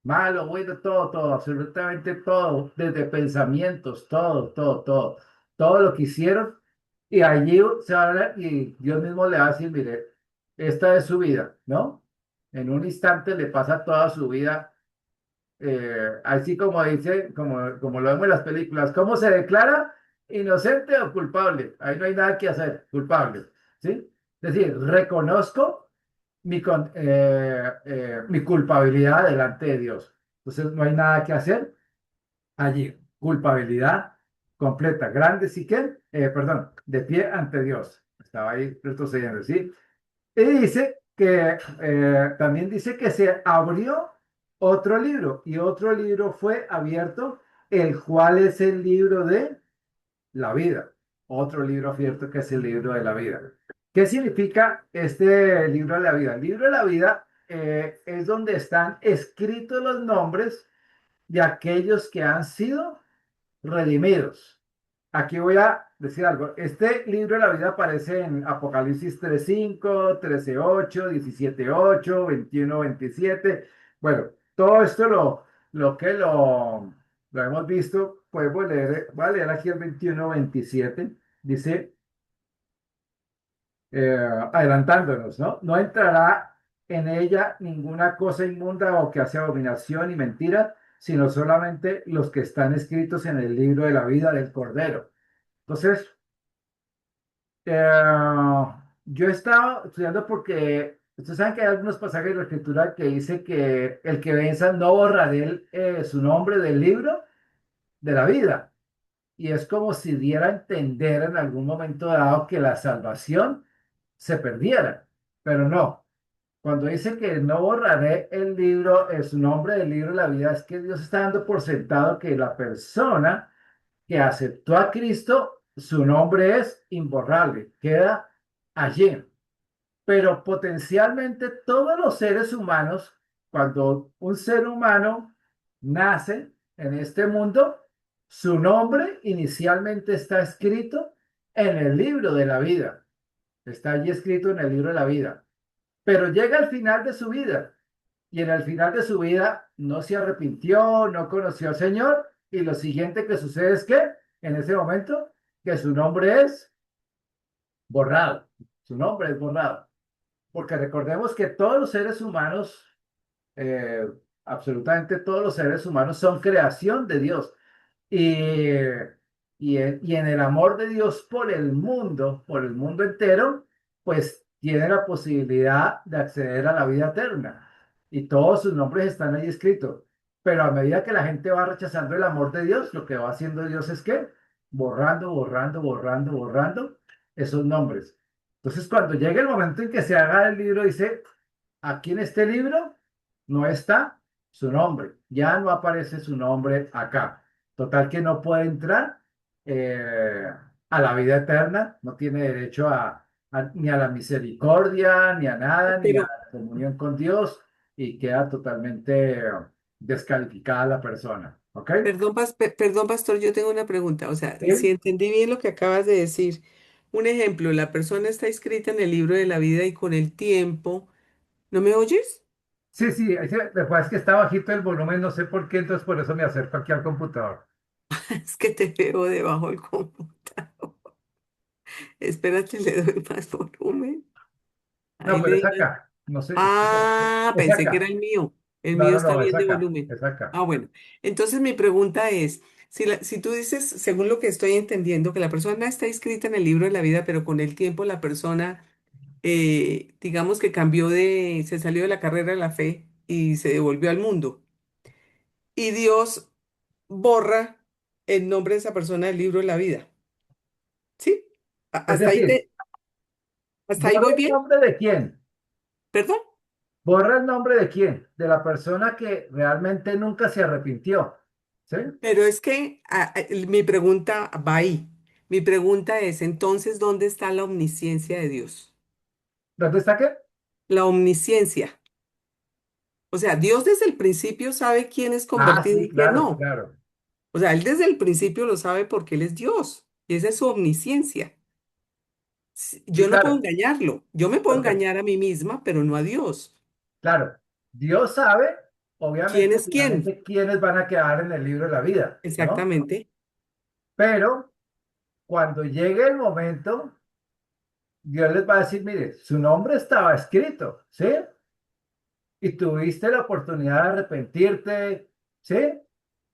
malo, bueno, todo, todo, absolutamente todo, desde pensamientos, todo, todo, todo, todo lo que hicieron, y allí se va a hablar y Dios mismo le va a decir, mire, esta es su vida, ¿no? En un instante le pasa toda su vida, así como dice, como lo vemos en las películas, ¿cómo se declara? ¿Inocente o culpable? Ahí no hay nada que hacer, culpable, ¿sí? Es decir, reconozco mi culpabilidad delante de Dios. Entonces no hay nada que hacer allí. Culpabilidad completa, grande, sí que, perdón, de pie ante Dios. Estaba ahí retrocediendo, ¿sí? Y dice que también dice que se abrió otro libro y otro libro fue abierto, el cual es el libro de la vida. Otro libro abierto que es el libro de la vida. ¿Qué significa este libro de la vida? El libro de la vida es donde están escritos los nombres de aquellos que han sido redimidos. Aquí voy a decir algo. Este libro de la vida aparece en Apocalipsis 3:5, 13:8, 17:8, 21:27. Bueno, todo esto lo hemos visto. Podemos leer, voy a leer aquí el 21:27. Dice, adelantándonos, ¿no? No entrará en ella ninguna cosa inmunda o que hace abominación y mentira, sino solamente los que están escritos en el libro de la vida del Cordero. Entonces, yo he estado estudiando porque ustedes saben que hay algunos pasajes de la Escritura que dice que el que venza no borraré su nombre del libro de la vida. Y es como si diera a entender en algún momento dado que la salvación se perdiera, pero no. Cuando dice que no borraré el libro, su nombre del libro de la vida, es que Dios está dando por sentado que la persona que aceptó a Cristo, su nombre es imborrable, queda allí. Pero potencialmente todos los seres humanos, cuando un ser humano nace en este mundo, su nombre inicialmente está escrito en el libro de la vida. Está allí escrito en el libro de la vida. Pero llega al final de su vida y en el final de su vida no se arrepintió, no conoció al Señor y lo siguiente que sucede es que en ese momento que su nombre es borrado, su nombre es borrado, porque recordemos que todos los seres humanos, eh, absolutamente todos los seres humanos son creación de Dios y, y en el amor de Dios por el mundo entero, pues tiene la posibilidad de acceder a la vida eterna. Y todos sus nombres están ahí escritos. Pero a medida que la gente va rechazando el amor de Dios, lo que va haciendo Dios es que borrando, borrando, borrando, borrando esos nombres. Entonces, cuando llega el momento en que se haga el libro, dice, aquí en este libro no está su nombre, ya no aparece su nombre acá. Total que no puede entrar eh, a la vida eterna, no tiene derecho ni a la misericordia, ni a nada, ni a Pero, la comunión con Dios y queda totalmente descalificada la persona. ¿Ok? perdón, pastor, yo tengo una pregunta. O sea, si Sí, entendí bien lo que acabas de decir, un ejemplo, la persona está escrita en el libro de la vida y con el tiempo, ¿no me oyes? sí, sí, después es que está bajito el volumen, no sé por qué, entonces por eso me acerco aquí al computador. Es que te veo debajo del computador. Espérate, le doy más volumen. No, Ahí le pero es di más. acá. No sé, Ah, es pensé que era acá. el mío. El No, mío no, está no, es bien de acá. volumen. Es acá. Ah, bueno. Entonces mi pregunta es, si tú dices, según lo que estoy entendiendo, que la persona está inscrita en el libro de la vida, pero con el tiempo la persona, digamos que se salió de la carrera de la fe y se devolvió al mundo. Y Dios borra el nombre de esa persona del libro de la vida. ¿Sí? Es ¿Hasta ahí decir, hasta ahí ¿borra voy el bien? nombre de quién? ¿Perdón? ¿Borra el nombre de quién? De la persona que realmente nunca se arrepintió. ¿Sí? Pero es que mi pregunta va ahí. Mi pregunta es, entonces, ¿dónde está la omnisciencia de Dios? ¿Dónde está qué? La omnisciencia. O sea, Dios desde el principio sabe quién es Ah, convertido sí, y quién claro, no. claro. O sea, Él desde el principio lo sabe porque Él es Dios. Y esa es su omnisciencia. Sí, Yo no puedo claro. engañarlo. Yo me puedo Perfecto. engañar a mí misma, pero no a Dios. Claro. Dios sabe, ¿Quién obviamente, es quién? finalmente, quiénes van a quedar en el libro de la vida, ¿no? Exactamente. Pero cuando llegue el momento, Dios les va a decir, mire, su nombre estaba escrito, ¿sí? Y tuviste la oportunidad de arrepentirte, ¿sí?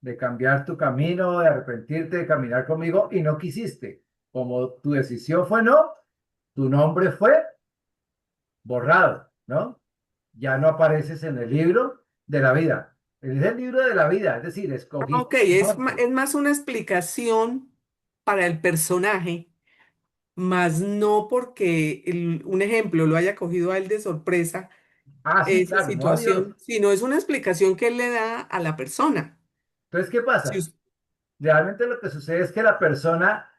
De cambiar tu camino, de arrepentirte, de caminar conmigo y no quisiste. Como tu decisión fue no, tu nombre fue borrado, ¿no? Ya no apareces en el libro de la vida. Es el libro de la vida, es decir, Ah, escogiste ok, tu norte. es más una explicación para el personaje, más no porque un ejemplo lo haya cogido a él de sorpresa Ah, sí, esa claro, no a Dios. situación, sino es una explicación que él le da a la persona. Entonces, ¿qué Si pasa? us- Realmente lo que sucede es que la persona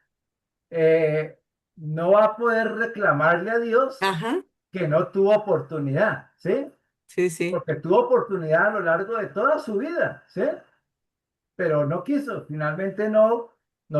eh, no va a poder reclamarle a Dios Ajá, que no tuvo oportunidad, ¿sí? sí, sí. Porque tuvo oportunidad a lo largo de toda su vida, ¿sí? Pero no quiso, finalmente no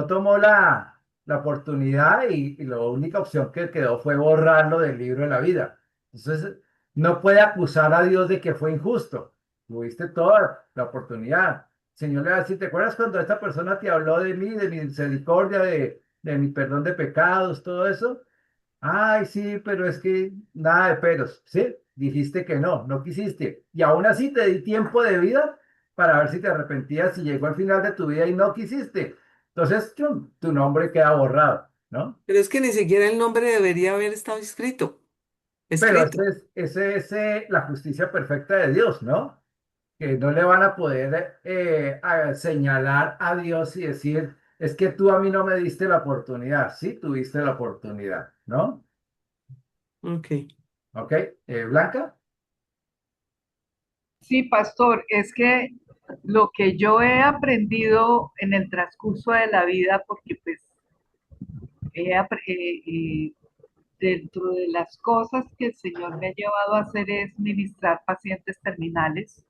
tomó la oportunidad y la única opción que quedó fue borrarlo del libro de la vida. Entonces, no puede acusar a Dios de que fue injusto. Tuviste toda la oportunidad. El Señor le va a decir, ¿te acuerdas cuando esta persona te habló de mí, de mi misericordia, de mi perdón de pecados, todo eso? Ay, sí, pero es que nada de peros, ¿sí? Dijiste que no quisiste. Y aún así te di tiempo de vida para ver si te arrepentías y llegó al final de tu vida y no quisiste. Entonces, chum, tu nombre queda borrado, ¿no? Pero es que ni siquiera el nombre debería haber estado escrito. Pero Escrito. ese es la justicia perfecta de Dios, ¿no? Que no le van a poder señalar a Dios y decir, es que tú a mí no me diste la oportunidad. Sí, tuviste la oportunidad, ¿no? Ok. ¿Ok? Blanca. Sí, pastor, es que lo que yo he aprendido en el transcurso de la vida, porque pues dentro de las cosas que el Señor me ha llevado a hacer es ministrar pacientes terminales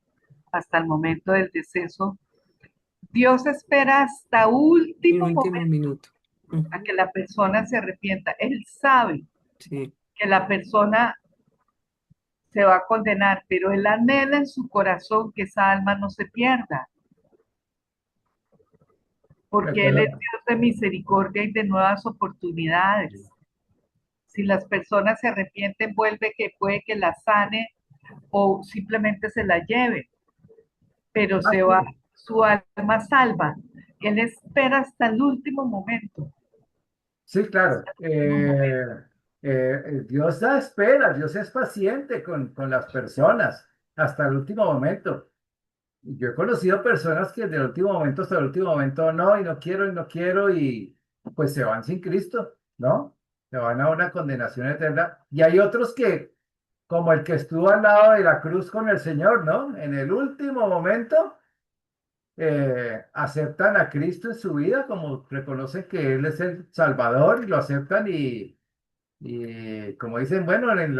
hasta el momento del deceso. Dios espera hasta El último último momento minuto. a Ujú, que la persona se arrepienta. Él sabe sí. que la persona se va a condenar, pero él anhela en su corazón que esa alma no se pierda, El porque él es problema. Dios de misericordia y de nuevas oportunidades. Si las personas se arrepienten, vuelve que puede que la sane o simplemente se la lleve, pero Ah, se va sí. su alma salva. Él espera hasta el último momento. Sí, claro. Dios da espera, Dios es paciente con las personas hasta el último momento. Yo he conocido personas que del último momento hasta el último momento no, y no quiero, y pues se van sin Cristo, ¿no? Se van a una condenación eterna. Y hay otros que, como el que estuvo al lado de la cruz con el Señor, ¿no? En el último momento aceptan a Cristo en su vida, como reconocen que Él es el Salvador y lo aceptan y como dicen, bueno, en el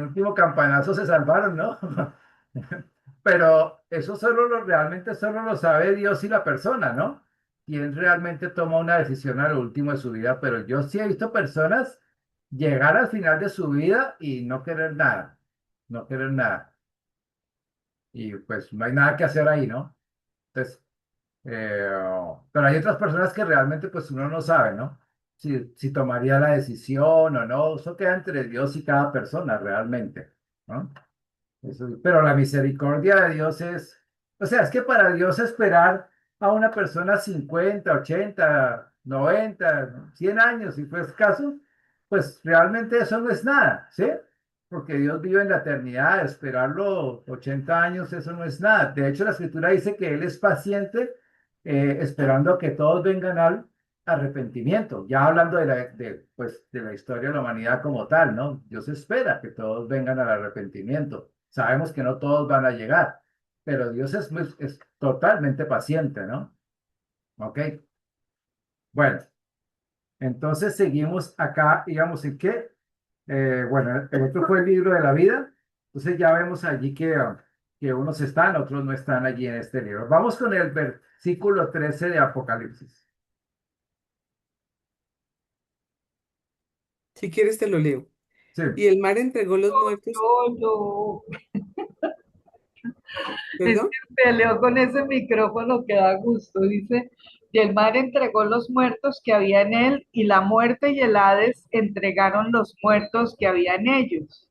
último campanazo se salvaron, ¿no? Pero eso realmente solo lo sabe Dios y la persona, ¿no? Quien realmente toma una decisión a lo último de su vida, pero yo sí he visto personas llegar al final de su vida y no querer nada, no querer nada. Y pues no hay nada que hacer ahí, ¿no? Entonces, Eh, pero hay otras personas que realmente pues uno no sabe, ¿no? Si tomaría la decisión o no, eso queda entre Dios y cada persona realmente, ¿no? Pero la misericordia de Dios es, o sea, es que para Dios esperar a una persona 50, 80, 90, 100 años, si fue el caso, pues realmente eso no es nada, ¿sí? Porque Dios vive en la eternidad, esperarlo 80 años, eso no es nada. De hecho, la Escritura dice que Él es paciente, esperando a que todos vengan al arrepentimiento. Ya hablando pues, de la historia de la humanidad como tal, ¿no? Dios espera que todos vengan al arrepentimiento. Sabemos que no todos van a llegar, pero Dios es totalmente paciente, ¿no? ¿Ok? Bueno, entonces seguimos acá, digamos, ¿en qué? Bueno, el otro fue el libro de la vida. Entonces ya vemos allí que unos están, otros no están allí en este libro. Vamos con el versículo 13 de Apocalipsis. Si quieres te lo leo. Sí, Y el mar entregó los muertos, Yo, es ¿perdón? que peleó con ese micrófono que da gusto. Dice, y el mar entregó los muertos que había en él, y la muerte y el Hades entregaron los muertos que había en ellos,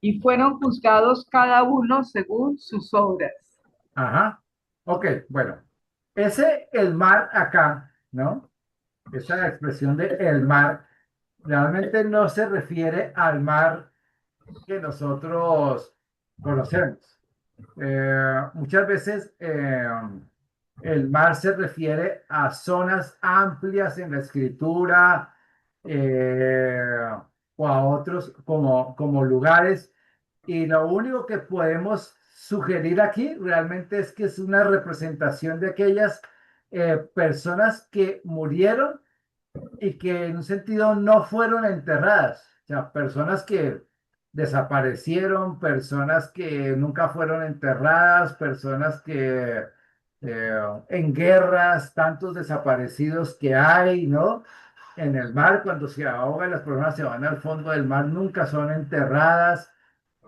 y fueron juzgados cada uno según sus obras. ajá. Ok, bueno. Ese el mar acá, ¿no? Esa expresión de el mar realmente no se refiere al mar que nosotros conocemos. Muchas veces el mar se refiere a zonas amplias en la escritura eh, o a otros como lugares. Y lo único que podemos sugerir aquí realmente es que es una representación de aquellas personas que murieron y que en un sentido no fueron enterradas. O sea, personas que desaparecieron, personas que nunca fueron enterradas, personas que en guerras, tantos desaparecidos que hay, ¿no? En el mar, cuando se ahogan, las personas se van al fondo del mar, nunca son enterradas,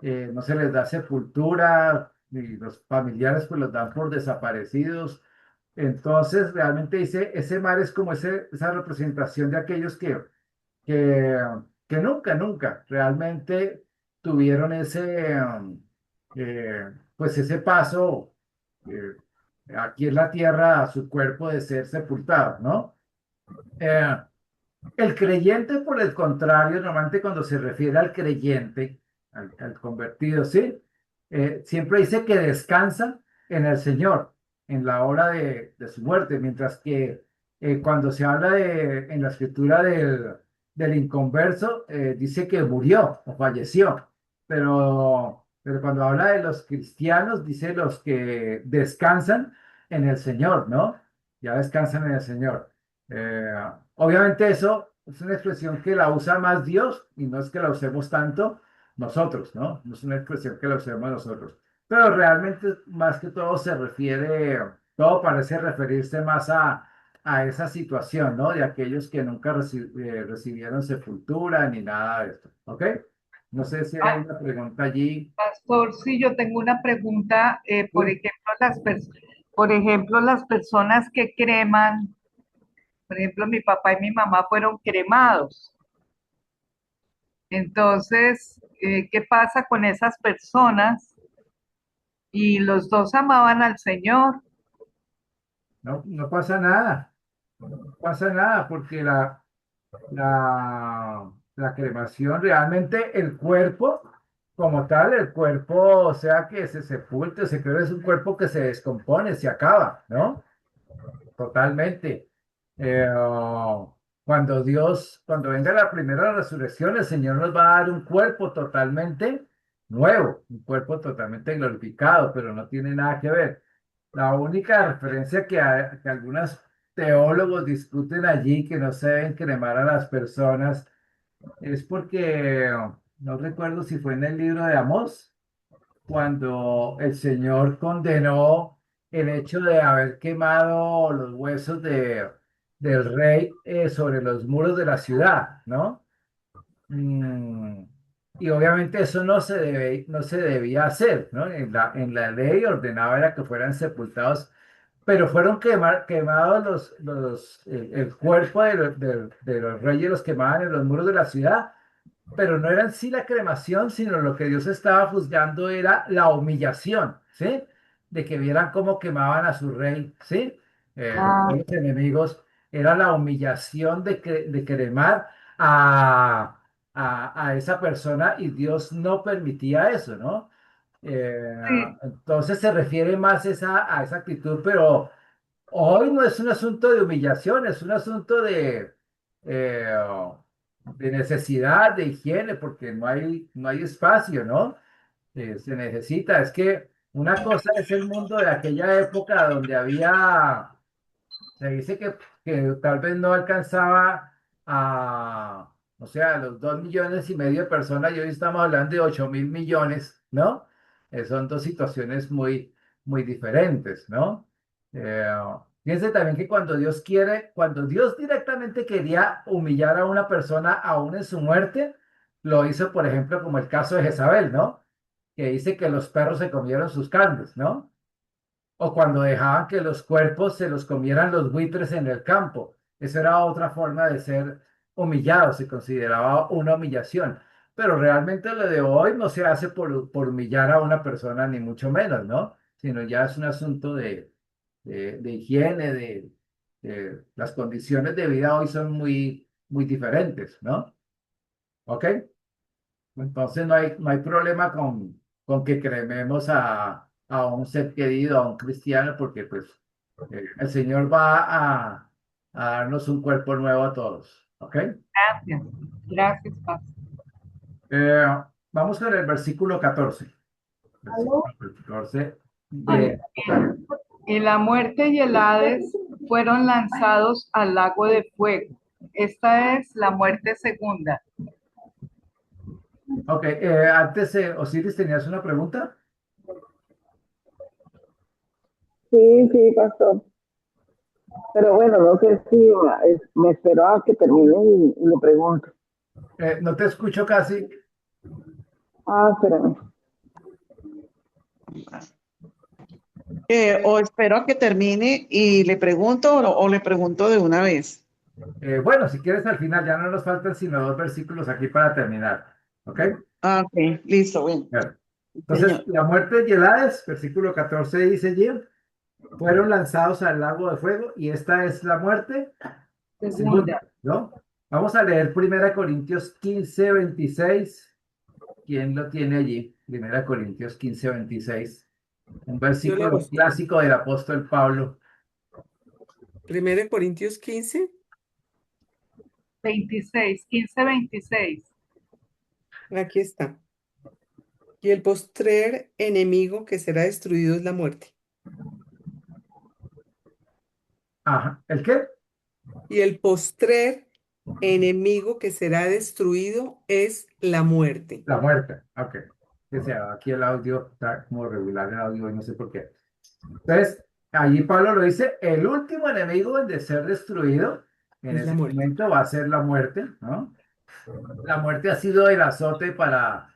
no se les da sepultura, y los familiares pues los dan por desaparecidos. Entonces, realmente dice, ese mar es como esa representación de aquellos que, que nunca realmente tuvieron pues ese paso eh, aquí en la tierra a su cuerpo de ser sepultado, ¿no? Eh, el creyente, por el contrario, normalmente cuando se refiere al creyente, al convertido, ¿sí? Siempre dice que descansa en el Señor, en la hora de su muerte, mientras que cuando se habla en la escritura del inconverso, dice que murió o falleció, pero cuando habla de los cristianos, dice los que descansan en el Señor, ¿no? Ya descansan en el Señor. Eh, Obviamente eso es una expresión que la usa más Dios y no es que la usemos tanto nosotros, ¿no? No es una expresión que la usemos nosotros. Pero realmente más que todo se refiere, todo parece referirse más a esa situación, ¿no? De aquellos que nunca recibieron sepultura ni nada de esto, ¿ok? No sé si hay Ah, una pregunta allí. pastor, sí, yo tengo una pregunta, Sí. por ejemplo, las personas que creman, por ejemplo, mi papá y mi mamá fueron cremados. Entonces, ¿qué pasa con esas personas? Y los dos amaban al Señor. No, no pasa nada, no pasa nada porque la cremación, realmente el cuerpo, como tal, el cuerpo, o sea, que se sepulte, se cree, es un cuerpo que se descompone, se acaba, ¿no? Totalmente. Cuando venga la primera resurrección, el Señor nos va a dar un cuerpo totalmente nuevo, un cuerpo totalmente glorificado, pero no tiene nada que ver. La única referencia que algunos teólogos discuten allí, que no se deben cremar a las personas, es porque no recuerdo si fue en el libro de Amós, cuando el Señor condenó el hecho de haber quemado los huesos del rey sobre los muros de la ciudad, ¿no? Mm, y obviamente eso no se debía hacer, ¿no? En la ley ordenaba era que fueran sepultados pero fueron quemados el cuerpo de los reyes, los quemaban en los muros de la ciudad, pero no era en sí la cremación, sino lo que Dios estaba juzgando era la humillación, ¿sí? De que vieran cómo quemaban a su rey, ¿sí? Ah, Todos los enemigos, era la humillación de cremar a, a esa persona y Dios no permitía eso, ¿no? Eh, sí, entonces se refiere más a esa actitud, pero hoy no es un asunto de humillación, es un asunto eh, de necesidad, de higiene, porque no hay espacio, ¿no? Se necesita. Es que una cosa es el mundo de aquella época donde había, se dice que tal vez no alcanzaba a, o sea, a los 2,5 millones de personas, y hoy estamos hablando de 8,000 millones, ¿no? Son dos situaciones muy diferentes, ¿no? Eh, Fíjense también que cuando Dios directamente quería humillar a una persona aún en su muerte, lo hizo, por ejemplo, como el caso de Jezabel, ¿no? Que dice que los perros se comieron sus carnes, ¿no? O cuando dejaban que los cuerpos se los comieran los buitres en el campo. Esa era otra forma de ser humillado, se consideraba una humillación. Pero realmente lo de hoy no se hace por humillar a una persona, ni mucho menos, ¿no? Sino ya es un asunto de higiene, las condiciones de vida hoy son muy diferentes, ¿no? ¿Ok? Entonces no hay problema con que crememos a un ser querido, a un cristiano, porque pues el Señor va a darnos un cuerpo nuevo a todos. ¿Ok? gracias. Gracias, Pastor. Eh, Vamos con el versículo 14. Versículo 14 de Apocalipsis. Y la muerte y el Hades fueron lanzados al lago de fuego. Esta es la muerte segunda. Ok, antes, Osiris, ¿tenías una pregunta? Sí, sí, pastor. Pero bueno, no sé si me espero a que termine y le pregunto. No te escucho casi. Ah, espérame. O espero a que termine y le pregunto o le pregunto de una vez. Bueno, si quieres al final, ya no nos faltan sino 2 versículos aquí para terminar. ¿Ok? Ah, ok, listo, bueno, Bueno, entonces, señor. la muerte y el Hades, versículo 14 dice allí, fueron lanzados al lago de fuego y esta es la muerte segunda, Segunda. ¿no? Vamos a leer 1 Corintios 15:26. ¿Quién lo tiene allí? 1 Corintios 15:26. Un Yo le versículo busco. clásico del apóstol Pablo. 1 Corintios 15. 26, 15, 26. Aquí está. Y el postrer enemigo que será destruido es la muerte. Ajá. ¿El qué? Y el postrer enemigo que será destruido es la muerte. La muerte. Ok. O sea, aquí el audio está como regular el audio y no sé por qué. Entonces, allí Pablo lo dice, el último enemigo en de ser destruido en Es la ese muerte. momento va a ser la muerte, ¿no? La muerte ha sido el azote para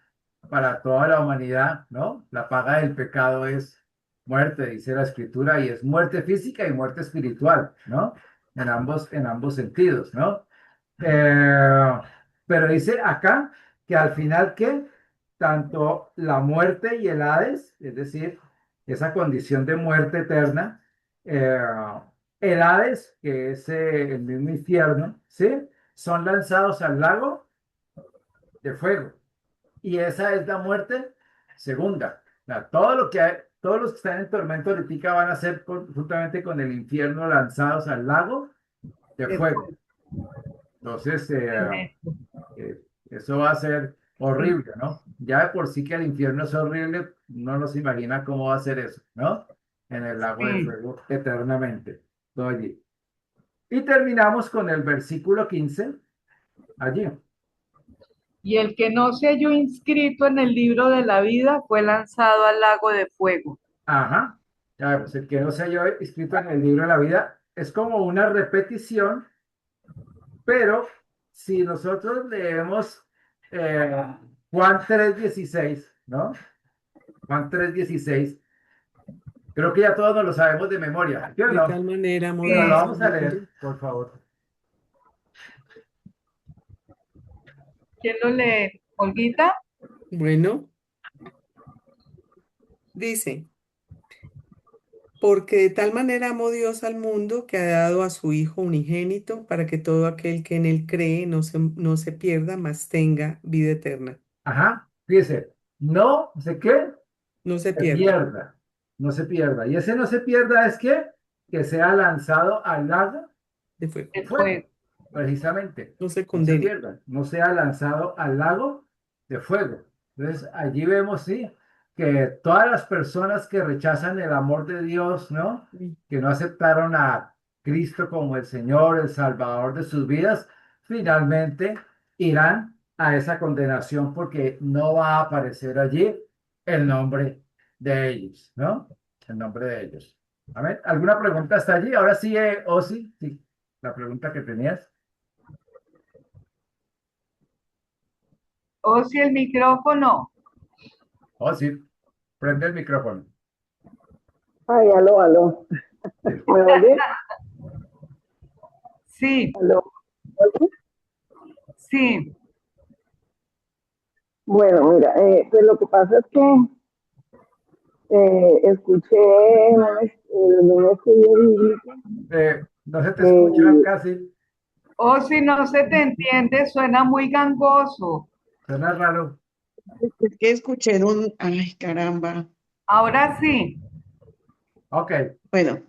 toda la humanidad, ¿no? La paga del pecado es muerte, dice la escritura, y es muerte física y muerte espiritual, ¿no? En ambos sentidos, ¿no? Eh, pero dice acá que al final que tanto la muerte y el Hades, es decir, esa condición de muerte eterna, eh, el Hades, que es el mismo infierno, ¿sí? Son lanzados al lago de fuego. Y esa es la muerte segunda. O sea, todos los que están en tormento ahorita van a ser juntamente con el infierno lanzados al lago de fuego. Entonces, eso va a ser horrible, ¿no? Ya de por sí que el infierno es horrible, no nos imagina cómo va a ser eso, ¿no? En el lago de Sí. fuego eternamente. Todo allí. Y terminamos con el versículo 15, allí. Y el que no se halló inscrito en el libro de la vida fue lanzado al lago de fuego. Ajá. Ya, pues el que no se haya escrito en el libro de la vida es como una repetición, pero si nosotros leemos Juan 3:16, ¿no? Juan 3:16 Creo que ya todos nos lo sabemos de memoria, ¿sí o De no? tal manera amó Pero lo Dios al vamos a mundo. leer, por favor. ¿Quién lo lee? ¿Olguita? Bueno, dice, porque de tal manera amó Dios al mundo que ha dado a su Hijo unigénito para que todo aquel que en él cree no se pierda, mas tenga vida eterna. Ajá, fíjese, no sé qué, No se se pierda. pierda, no se pierda. Y ese no se pierda es que sea lanzado al lago De fuego. de El fuego, fuego. precisamente. No se No se condene. pierda, no sea lanzado al lago de fuego. Entonces, allí vemos, sí, que todas las personas que rechazan el amor de Dios, ¿no? Que no aceptaron a Cristo como el Señor, el Salvador de sus vidas, finalmente irán a esa condenación porque no va a aparecer allí el nombre de ellos, ¿no? El nombre de ellos. Amén. ¿Alguna pregunta hasta allí? Ahora sí, Osi, sí, la pregunta que tenías. O si el micrófono. Oh, sí, prende el micrófono. Ay, aló, aló. Sí. ¿Me oye? Sí, Aló. ¿Oye? sí. Bueno, mira, pues lo que pasa es que escuché en un estudio bíblico No se te escucha que casi, O si no se te entiende, suena muy gangoso. suena raro. Es que escuché en un, ay, caramba. Ahora sí. Ok, Bueno,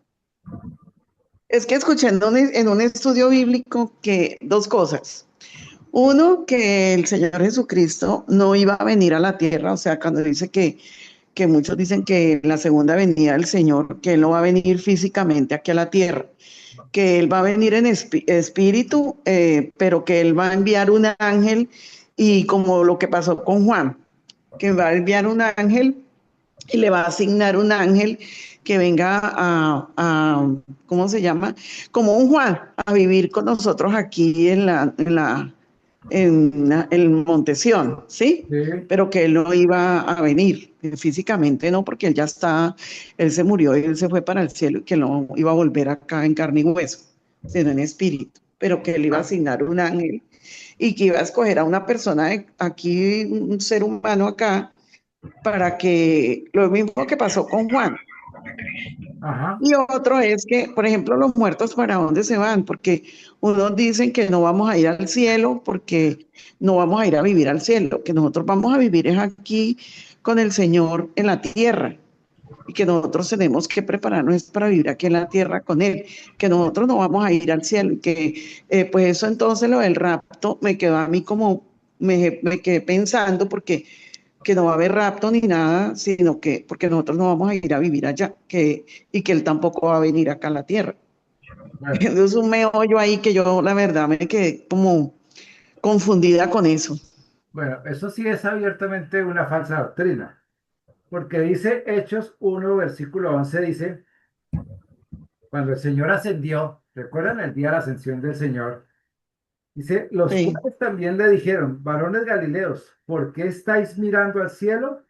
es que escuché en un estudio bíblico que dos cosas. Uno, que el Señor Jesucristo no iba a venir a la tierra, o sea, cuando dice que muchos dicen que la segunda venida del Señor, que Él no va a venir físicamente aquí a la tierra, que Él va a venir en espíritu, pero que Él va a enviar un ángel y como lo que pasó con Juan, que va a enviar un ángel y le va a asignar un ángel que venga ¿cómo se llama? Como un Juan, a vivir con nosotros aquí en Montesión, ¿sí? sí. Pero que él no iba a venir físicamente, no, porque él ya está, él se murió y él se fue para el cielo y que no iba a volver acá en carne y hueso, sino en espíritu, pero que él iba a Ah, asignar un ángel y que iba a escoger a una persona aquí, un ser humano acá, para que lo mismo que pasó con Juan. ajá. Y otro es que, por ejemplo, los muertos, ¿para dónde se van? Porque unos dicen que no vamos a ir al cielo porque no vamos a ir a vivir al cielo, que nosotros vamos a vivir es aquí con el Señor en la tierra y que nosotros tenemos que prepararnos para vivir aquí en la tierra con Él, que nosotros no vamos a ir al cielo y que pues eso entonces lo del rapto me quedó a mí como, me quedé pensando porque que no va a haber rapto ni nada, sino que porque nosotros no vamos a ir a vivir allá, y que él tampoco va a venir acá a la tierra. Bueno, Es un meollo ahí que yo, la verdad, me quedé como confundida con eso. bueno, eso sí es abiertamente una falsa doctrina, porque dice Hechos 1, versículo 11, dice, cuando el Señor ascendió, ¿recuerdan el día de la ascensión del Señor? Dice, los Sí. cuales también le dijeron, varones Galileos, ¿por qué estáis mirando al cielo?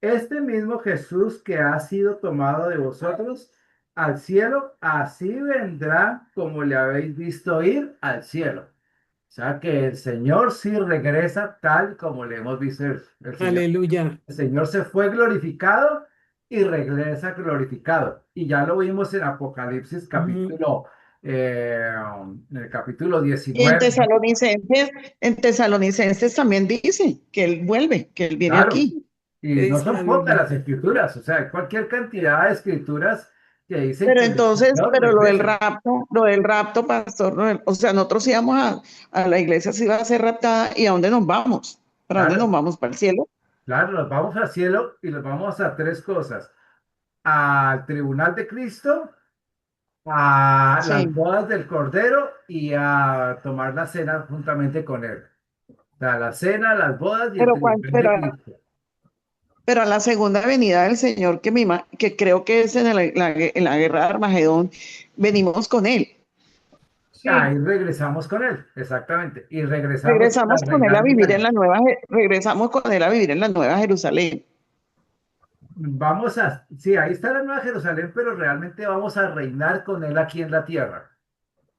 Este mismo Jesús que ha sido tomado de vosotros al cielo, así vendrá como le habéis visto ir al cielo. O sea que el Señor sí regresa tal como le hemos visto el Señor. Aleluya. El Señor se fue glorificado y regresa glorificado. Y ya lo vimos en Apocalipsis Ujú. eh, en el capítulo Y 19. En Tesalonicenses también dice que él vuelve, que él viene Claro, aquí. ¿Qué y no dice la son pocas las Biblia? escrituras, o sea, hay cualquier cantidad de escrituras que dicen que el Señor Pero regresa. lo del rapto, pastor, o sea, nosotros íbamos a la iglesia, se iba a ser raptada, ¿y a dónde nos vamos? ¿Para dónde nos Claro, vamos? ¿Para el cielo? claro, nos vamos al cielo y nos vamos a tres cosas: al tribunal de Cristo, a las Sí. bodas del Cordero y a tomar la cena juntamente con él. O sea, la cena, las bodas y el Pero, tribunal de Cristo. pero a la segunda venida del Señor, que creo que es en la guerra de Armagedón, venimos con Él. Ahí Sí, regresamos con él, exactamente. Y regresamos a Regresamos con Él a reinar vivir con él. regresamos con Él a vivir en la nueva Jerusalén. sí, ahí está la Nueva Jerusalén, pero realmente vamos a reinar con él aquí en la tierra.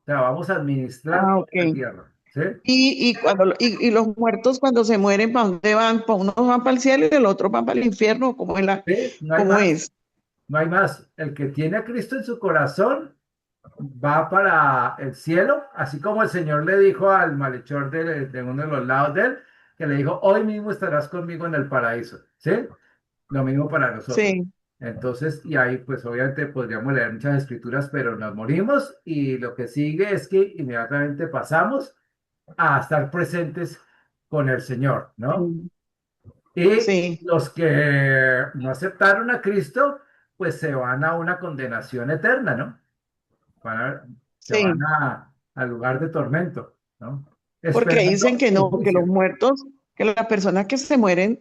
O sea, vamos a administrar Ah, toda ok. la tierra, ¿sí? Y los muertos cuando se mueren, ¿para dónde van? ¿Para unos van para el cielo y el otro van para el infierno? ¿Sí? No hay ¿Cómo más, es? no hay más. El que tiene a Cristo en su corazón va para el cielo, así como el Señor le dijo al malhechor de uno de los lados de él, que le dijo, hoy mismo estarás conmigo en el paraíso, ¿sí? Lo mismo para nosotros. Sí, Entonces, y ahí pues obviamente podríamos leer muchas escrituras, pero nos morimos y lo que sigue es que inmediatamente pasamos a estar presentes con el Señor, ¿no? sí, Y sí, los que no aceptaron a Cristo, pues se van a una condenación eterna, ¿no? Se van sí. al lugar de tormento, ¿no? Porque dicen Esperando que el no, que los juicio. muertos, que las personas que se mueren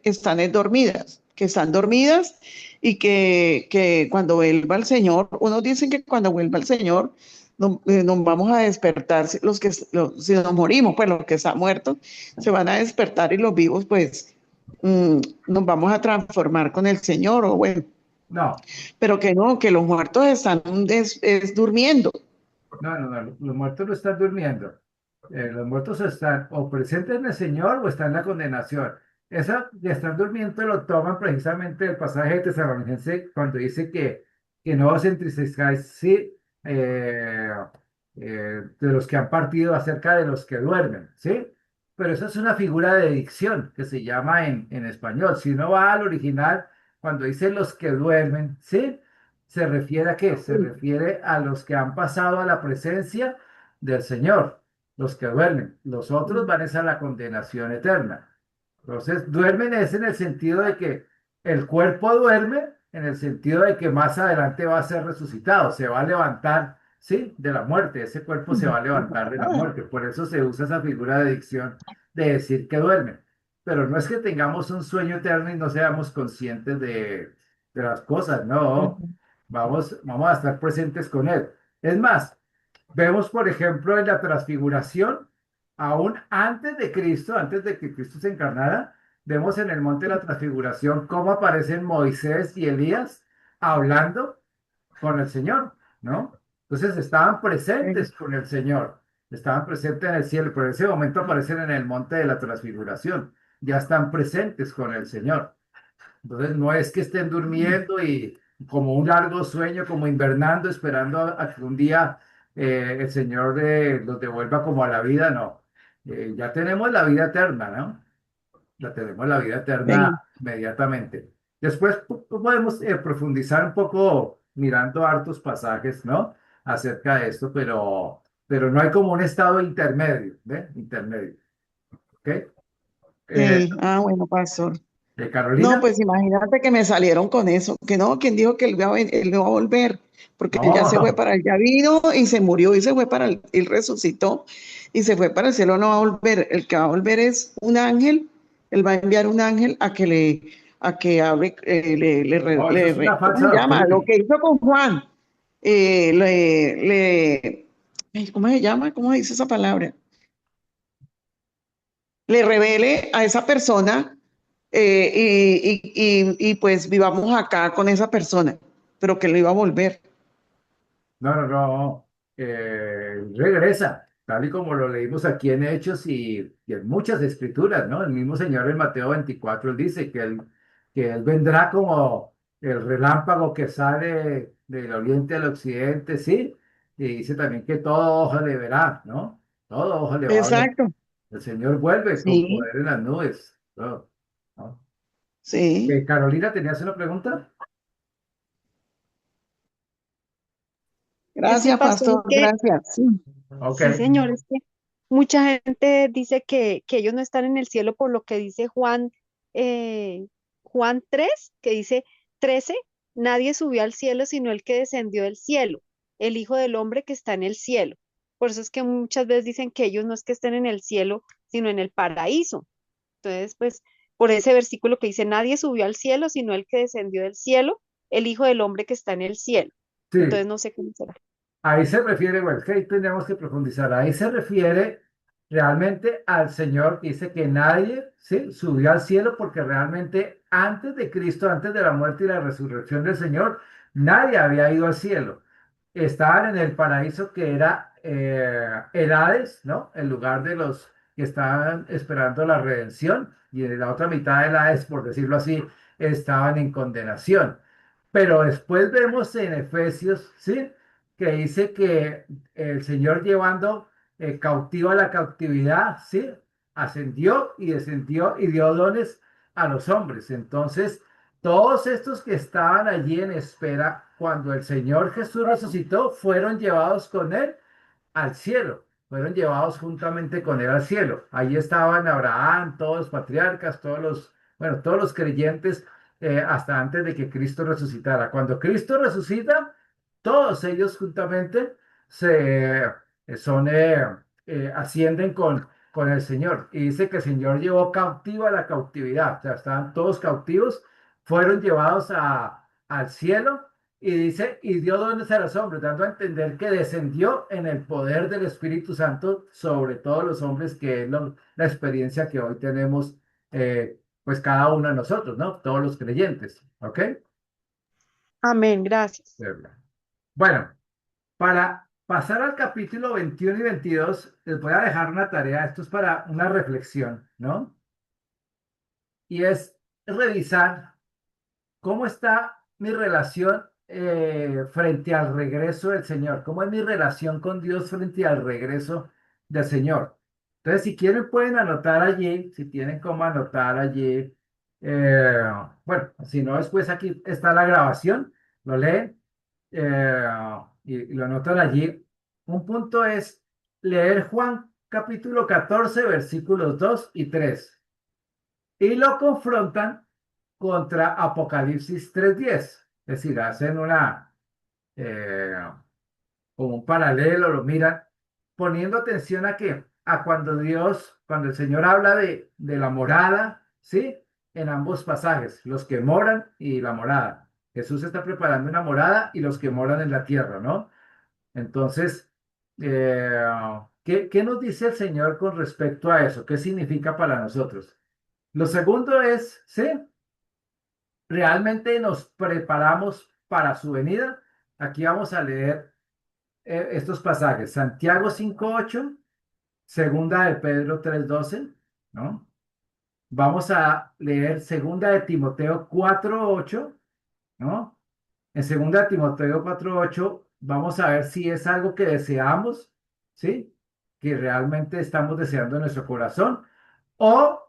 dormidas, que están dormidas y que cuando vuelva el Señor, unos dicen que cuando vuelva el Señor nos vamos a despertar, si nos morimos, pues los que están muertos se van a despertar y los vivos pues nos vamos a transformar con el Señor, o bueno, No, pero que no, que los muertos están durmiendo. no, los muertos no están durmiendo. Los muertos están o presentes en el Señor o están en la condenación. Esa de estar durmiendo lo toman precisamente el pasaje de Tesalonicense cuando dice que no os entristezcáis, sí, de los que han partido acerca de los que duermen, ¿sí? Pero eso es una figura de dicción que se llama en español. Si uno va al original, cuando dice los que duermen, ¿sí? ¿Se refiere a qué? Se refiere a los que han pasado a la presencia del Señor, los que duermen. Los otros van a la condenación eterna. Entonces, duermen es en el sentido de que el cuerpo duerme, en el sentido de que más adelante va a ser resucitado, se va a levantar, ¿sí? De la muerte, ese cuerpo se va a levantar de la muerte. Por eso se usa esa figura de dicción de decir que duermen. Pero no es que tengamos un sueño eterno y no seamos conscientes de las cosas, no. Vamos a estar presentes con Él. Es más, vemos, por ejemplo, en la transfiguración, aún antes de Cristo, antes de que Cristo se encarnara, vemos en el monte de la transfiguración cómo aparecen Moisés y Elías hablando con el Señor, ¿no? Entonces estaban presentes con el Señor, estaban presentes en el cielo, pero en ese momento aparecen en el monte de la transfiguración, ya están presentes con el Señor. Entonces no es que estén durmiendo y como un largo sueño, como invernando, esperando a que un día el Señor los devuelva como a la vida, no. Ya tenemos la vida eterna, ¿no? La tenemos la vida eterna Sí. inmediatamente. Después podemos profundizar un poco mirando hartos pasajes, ¿no? Acerca de esto, pero no hay como un estado intermedio, ¿ve? Intermedio, ¿ok? Eh, Sí, bueno, pastor. No, Carolina, pues imagínate que me salieron con eso, que no, quien dijo que él no iba a volver, porque él ya se fue no. ya vino y se murió y se fue él resucitó y se fue para el cielo, no va a volver. El que va a volver es un ángel, él va a enviar un ángel a que hable, No, eso es una ¿cómo falsa se llama? Lo doctrina. que hizo con Juan, eh, le, le, ¿cómo se llama? ¿Cómo dice esa palabra? Le revele a esa persona pues vivamos acá con esa persona, pero que lo iba a volver. No. Regresa, tal y como lo leímos aquí en Hechos y en muchas escrituras, ¿no? El mismo Señor en Mateo 24 él dice que él vendrá como el relámpago que sale del oriente al occidente, ¿sí? Y dice también que todo ojo le verá, ¿no? Todo ojo le va a ver. Exacto, El Señor vuelve con sí, poder en las nubes. Todo, ¿no? sí. Carolina, ¿tenías una pregunta? Sí, Gracias, pastor, es pastor, que, gracias. Sí, Ok. sí, señor, es que mucha gente dice que ellos no están en el cielo por lo que dice Juan 3, que dice 13, nadie subió al cielo sino el que descendió del cielo, el Hijo del Hombre que está en el cielo. Por eso es que muchas veces dicen que ellos no es que estén en el cielo, sino en el paraíso. Entonces, pues, por ese versículo que dice, nadie subió al cielo sino el que descendió del cielo, el Hijo del Hombre que está en el cielo. Sí. Entonces, no sé cómo será. Ahí se refiere, bueno, es que ahí tendríamos que profundizar. Ahí se refiere realmente al Señor, dice que nadie, ¿sí?, subió al cielo porque realmente antes de Cristo, antes de la muerte y la resurrección del Señor, nadie había ido al cielo. Estaban en el paraíso que era el Hades, ¿no? El lugar de los que estaban esperando la redención, y en la otra mitad del Hades, por decirlo así, estaban en condenación. Pero después vemos en Efesios, ¿sí?, que dice que el Señor llevando cautiva la cautividad, ¿sí?, ascendió y descendió y dio dones a los hombres. Entonces, todos estos que estaban allí en espera, cuando el Señor Jesús resucitó, fueron llevados con él al cielo, fueron llevados juntamente con él al cielo. Ahí estaban Abraham, todos los patriarcas, bueno, todos los creyentes, hasta antes de que Cristo resucitara. Cuando Cristo resucita, todos ellos juntamente se ascienden con el Señor. Y dice que el Señor llevó cautiva la cautividad, o sea, estaban todos cautivos, fueron llevados al cielo. Y dice, y dio dones a los hombres, dando a entender que descendió en el poder del Espíritu Santo sobre todos los hombres, que es la experiencia que hoy tenemos, pues cada uno de nosotros, ¿no? Todos los creyentes, ¿ok? Amén, gracias. Bueno, para pasar al capítulo 21 y 22, les voy a dejar una tarea, esto es para una reflexión, ¿no? Y es revisar cómo está mi relación frente al regreso del Señor, cómo es mi relación con Dios frente al regreso del Señor. Entonces, si quieren, pueden anotar allí, si tienen cómo anotar allí. eh, bueno, si no, después aquí está la grabación, lo leen y lo anotan allí. Un punto es leer Juan capítulo 14 versículos 2 y 3 y lo confrontan contra Apocalipsis 3:10. Es decir, hacen eh, como un paralelo, lo miran, poniendo atención a que, a cuando el Señor habla de la morada, ¿sí? En ambos pasajes, los que moran y la morada. Jesús está preparando una morada y los que moran en la tierra, ¿no? Entonces, eh, ¿qué nos dice el Señor con respecto a eso? ¿Qué significa para nosotros? Lo segundo es, ¿sí?, ¿realmente nos preparamos para su venida? Aquí vamos a leer estos pasajes. Santiago 5:8, segunda de Pedro 3:12, ¿no? Vamos a leer segunda de Timoteo 4:8, ¿no? En segunda de Timoteo 4:8 vamos a ver si es algo que deseamos, ¿sí? Que realmente estamos deseando en nuestro corazón, o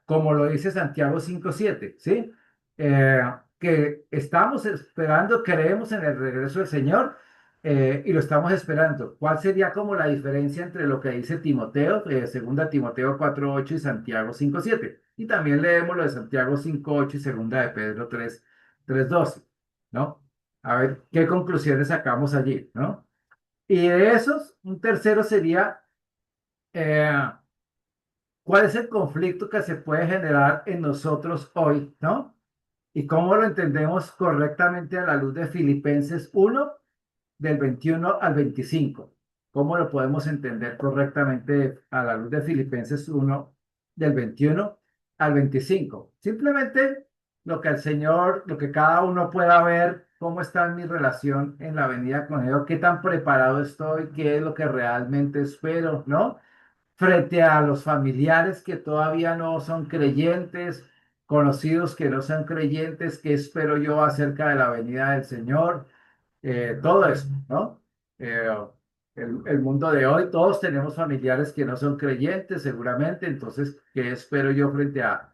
como lo dice Santiago 5:7, ¿sí? Eh, que estamos esperando, creemos en el regreso del Señor, y lo estamos esperando. ¿Cuál sería como la diferencia entre lo que dice Timoteo, segunda Timoteo 4:8 y Santiago 5:7? Y también leemos lo de Santiago 5:8 y segunda de Pedro 3:12, ¿no? A ver qué conclusiones sacamos allí, ¿no? Y de esos, un tercero sería, eh, ¿cuál es el conflicto que se puede generar en nosotros hoy, ¿no? Y cómo lo entendemos correctamente a la luz de Filipenses 1, del 21 al 25. ¿Cómo lo podemos entender correctamente a la luz de Filipenses 1, del 21 al 25? Simplemente lo que el Señor, lo que cada uno pueda ver, cómo está mi relación en la venida con Dios, qué tan preparado estoy, qué es lo que realmente espero, ¿no? Frente a los familiares que todavía no son creyentes, conocidos que no son creyentes, qué espero yo acerca de la venida del Señor, todo eso, ¿no? Eh, el mundo de hoy, todos tenemos familiares que no son creyentes, seguramente, entonces, ¿qué espero yo frente a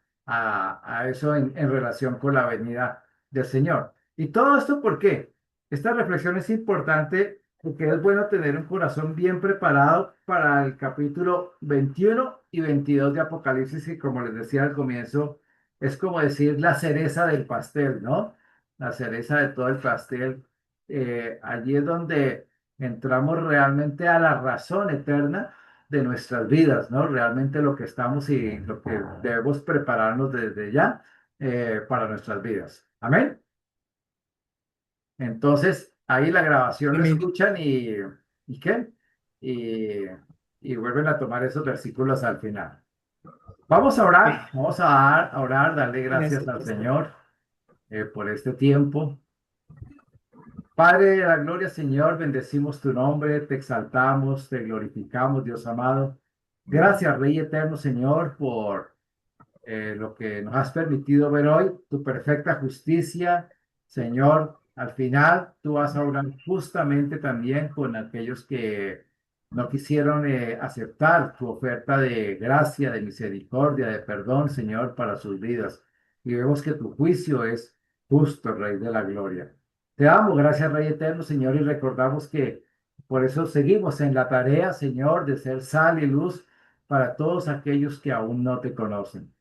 eso en relación con la venida del Señor? Y todo esto, ¿por qué? Esta reflexión es importante porque es bueno tener un corazón bien preparado para el capítulo 21 y 22 de Apocalipsis, y como les decía al comienzo, es como decir la cereza del pastel, ¿no? La cereza de todo el pastel. Allí es donde entramos realmente a la razón eterna de nuestras vidas, ¿no? Realmente lo que estamos y lo que debemos prepararnos desde ya para nuestras vidas. Amén. Entonces, ahí la grabación la Amén. escuchan y ¿qué? Y y vuelven a tomar esos versículos al final. Vamos a Ok, orar, vamos a orar, darle gracias gracias, al pastor. Señor por este tiempo. Padre de la gloria, Señor, bendecimos tu nombre, te exaltamos, te glorificamos, Dios amado. Gracias, Rey eterno, Señor, por lo que nos has permitido ver hoy, tu perfecta justicia, Señor. Al final, tú vas a orar justamente también con aquellos que no quisieron aceptar tu oferta de gracia, de misericordia, de perdón, Señor, para sus vidas. Y vemos que tu juicio es justo, Rey de la gloria. Te damos gracias, Rey eterno, Señor, y recordamos que por eso seguimos en la tarea, Señor, de ser sal y luz para todos aquellos que aún no te conocen.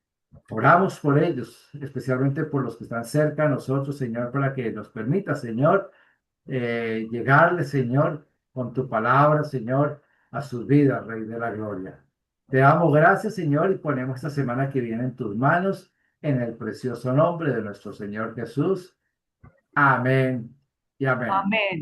Oramos por ellos, especialmente por los que están cerca de nosotros, Señor, para que nos permita, Señor, llegarle, Señor, con tu palabra, Señor, a sus vidas, Rey de la Gloria. Te damos gracias, Señor, y ponemos esta semana que viene en tus manos, en el precioso nombre de nuestro Señor Jesús. Amén y amén. Amén.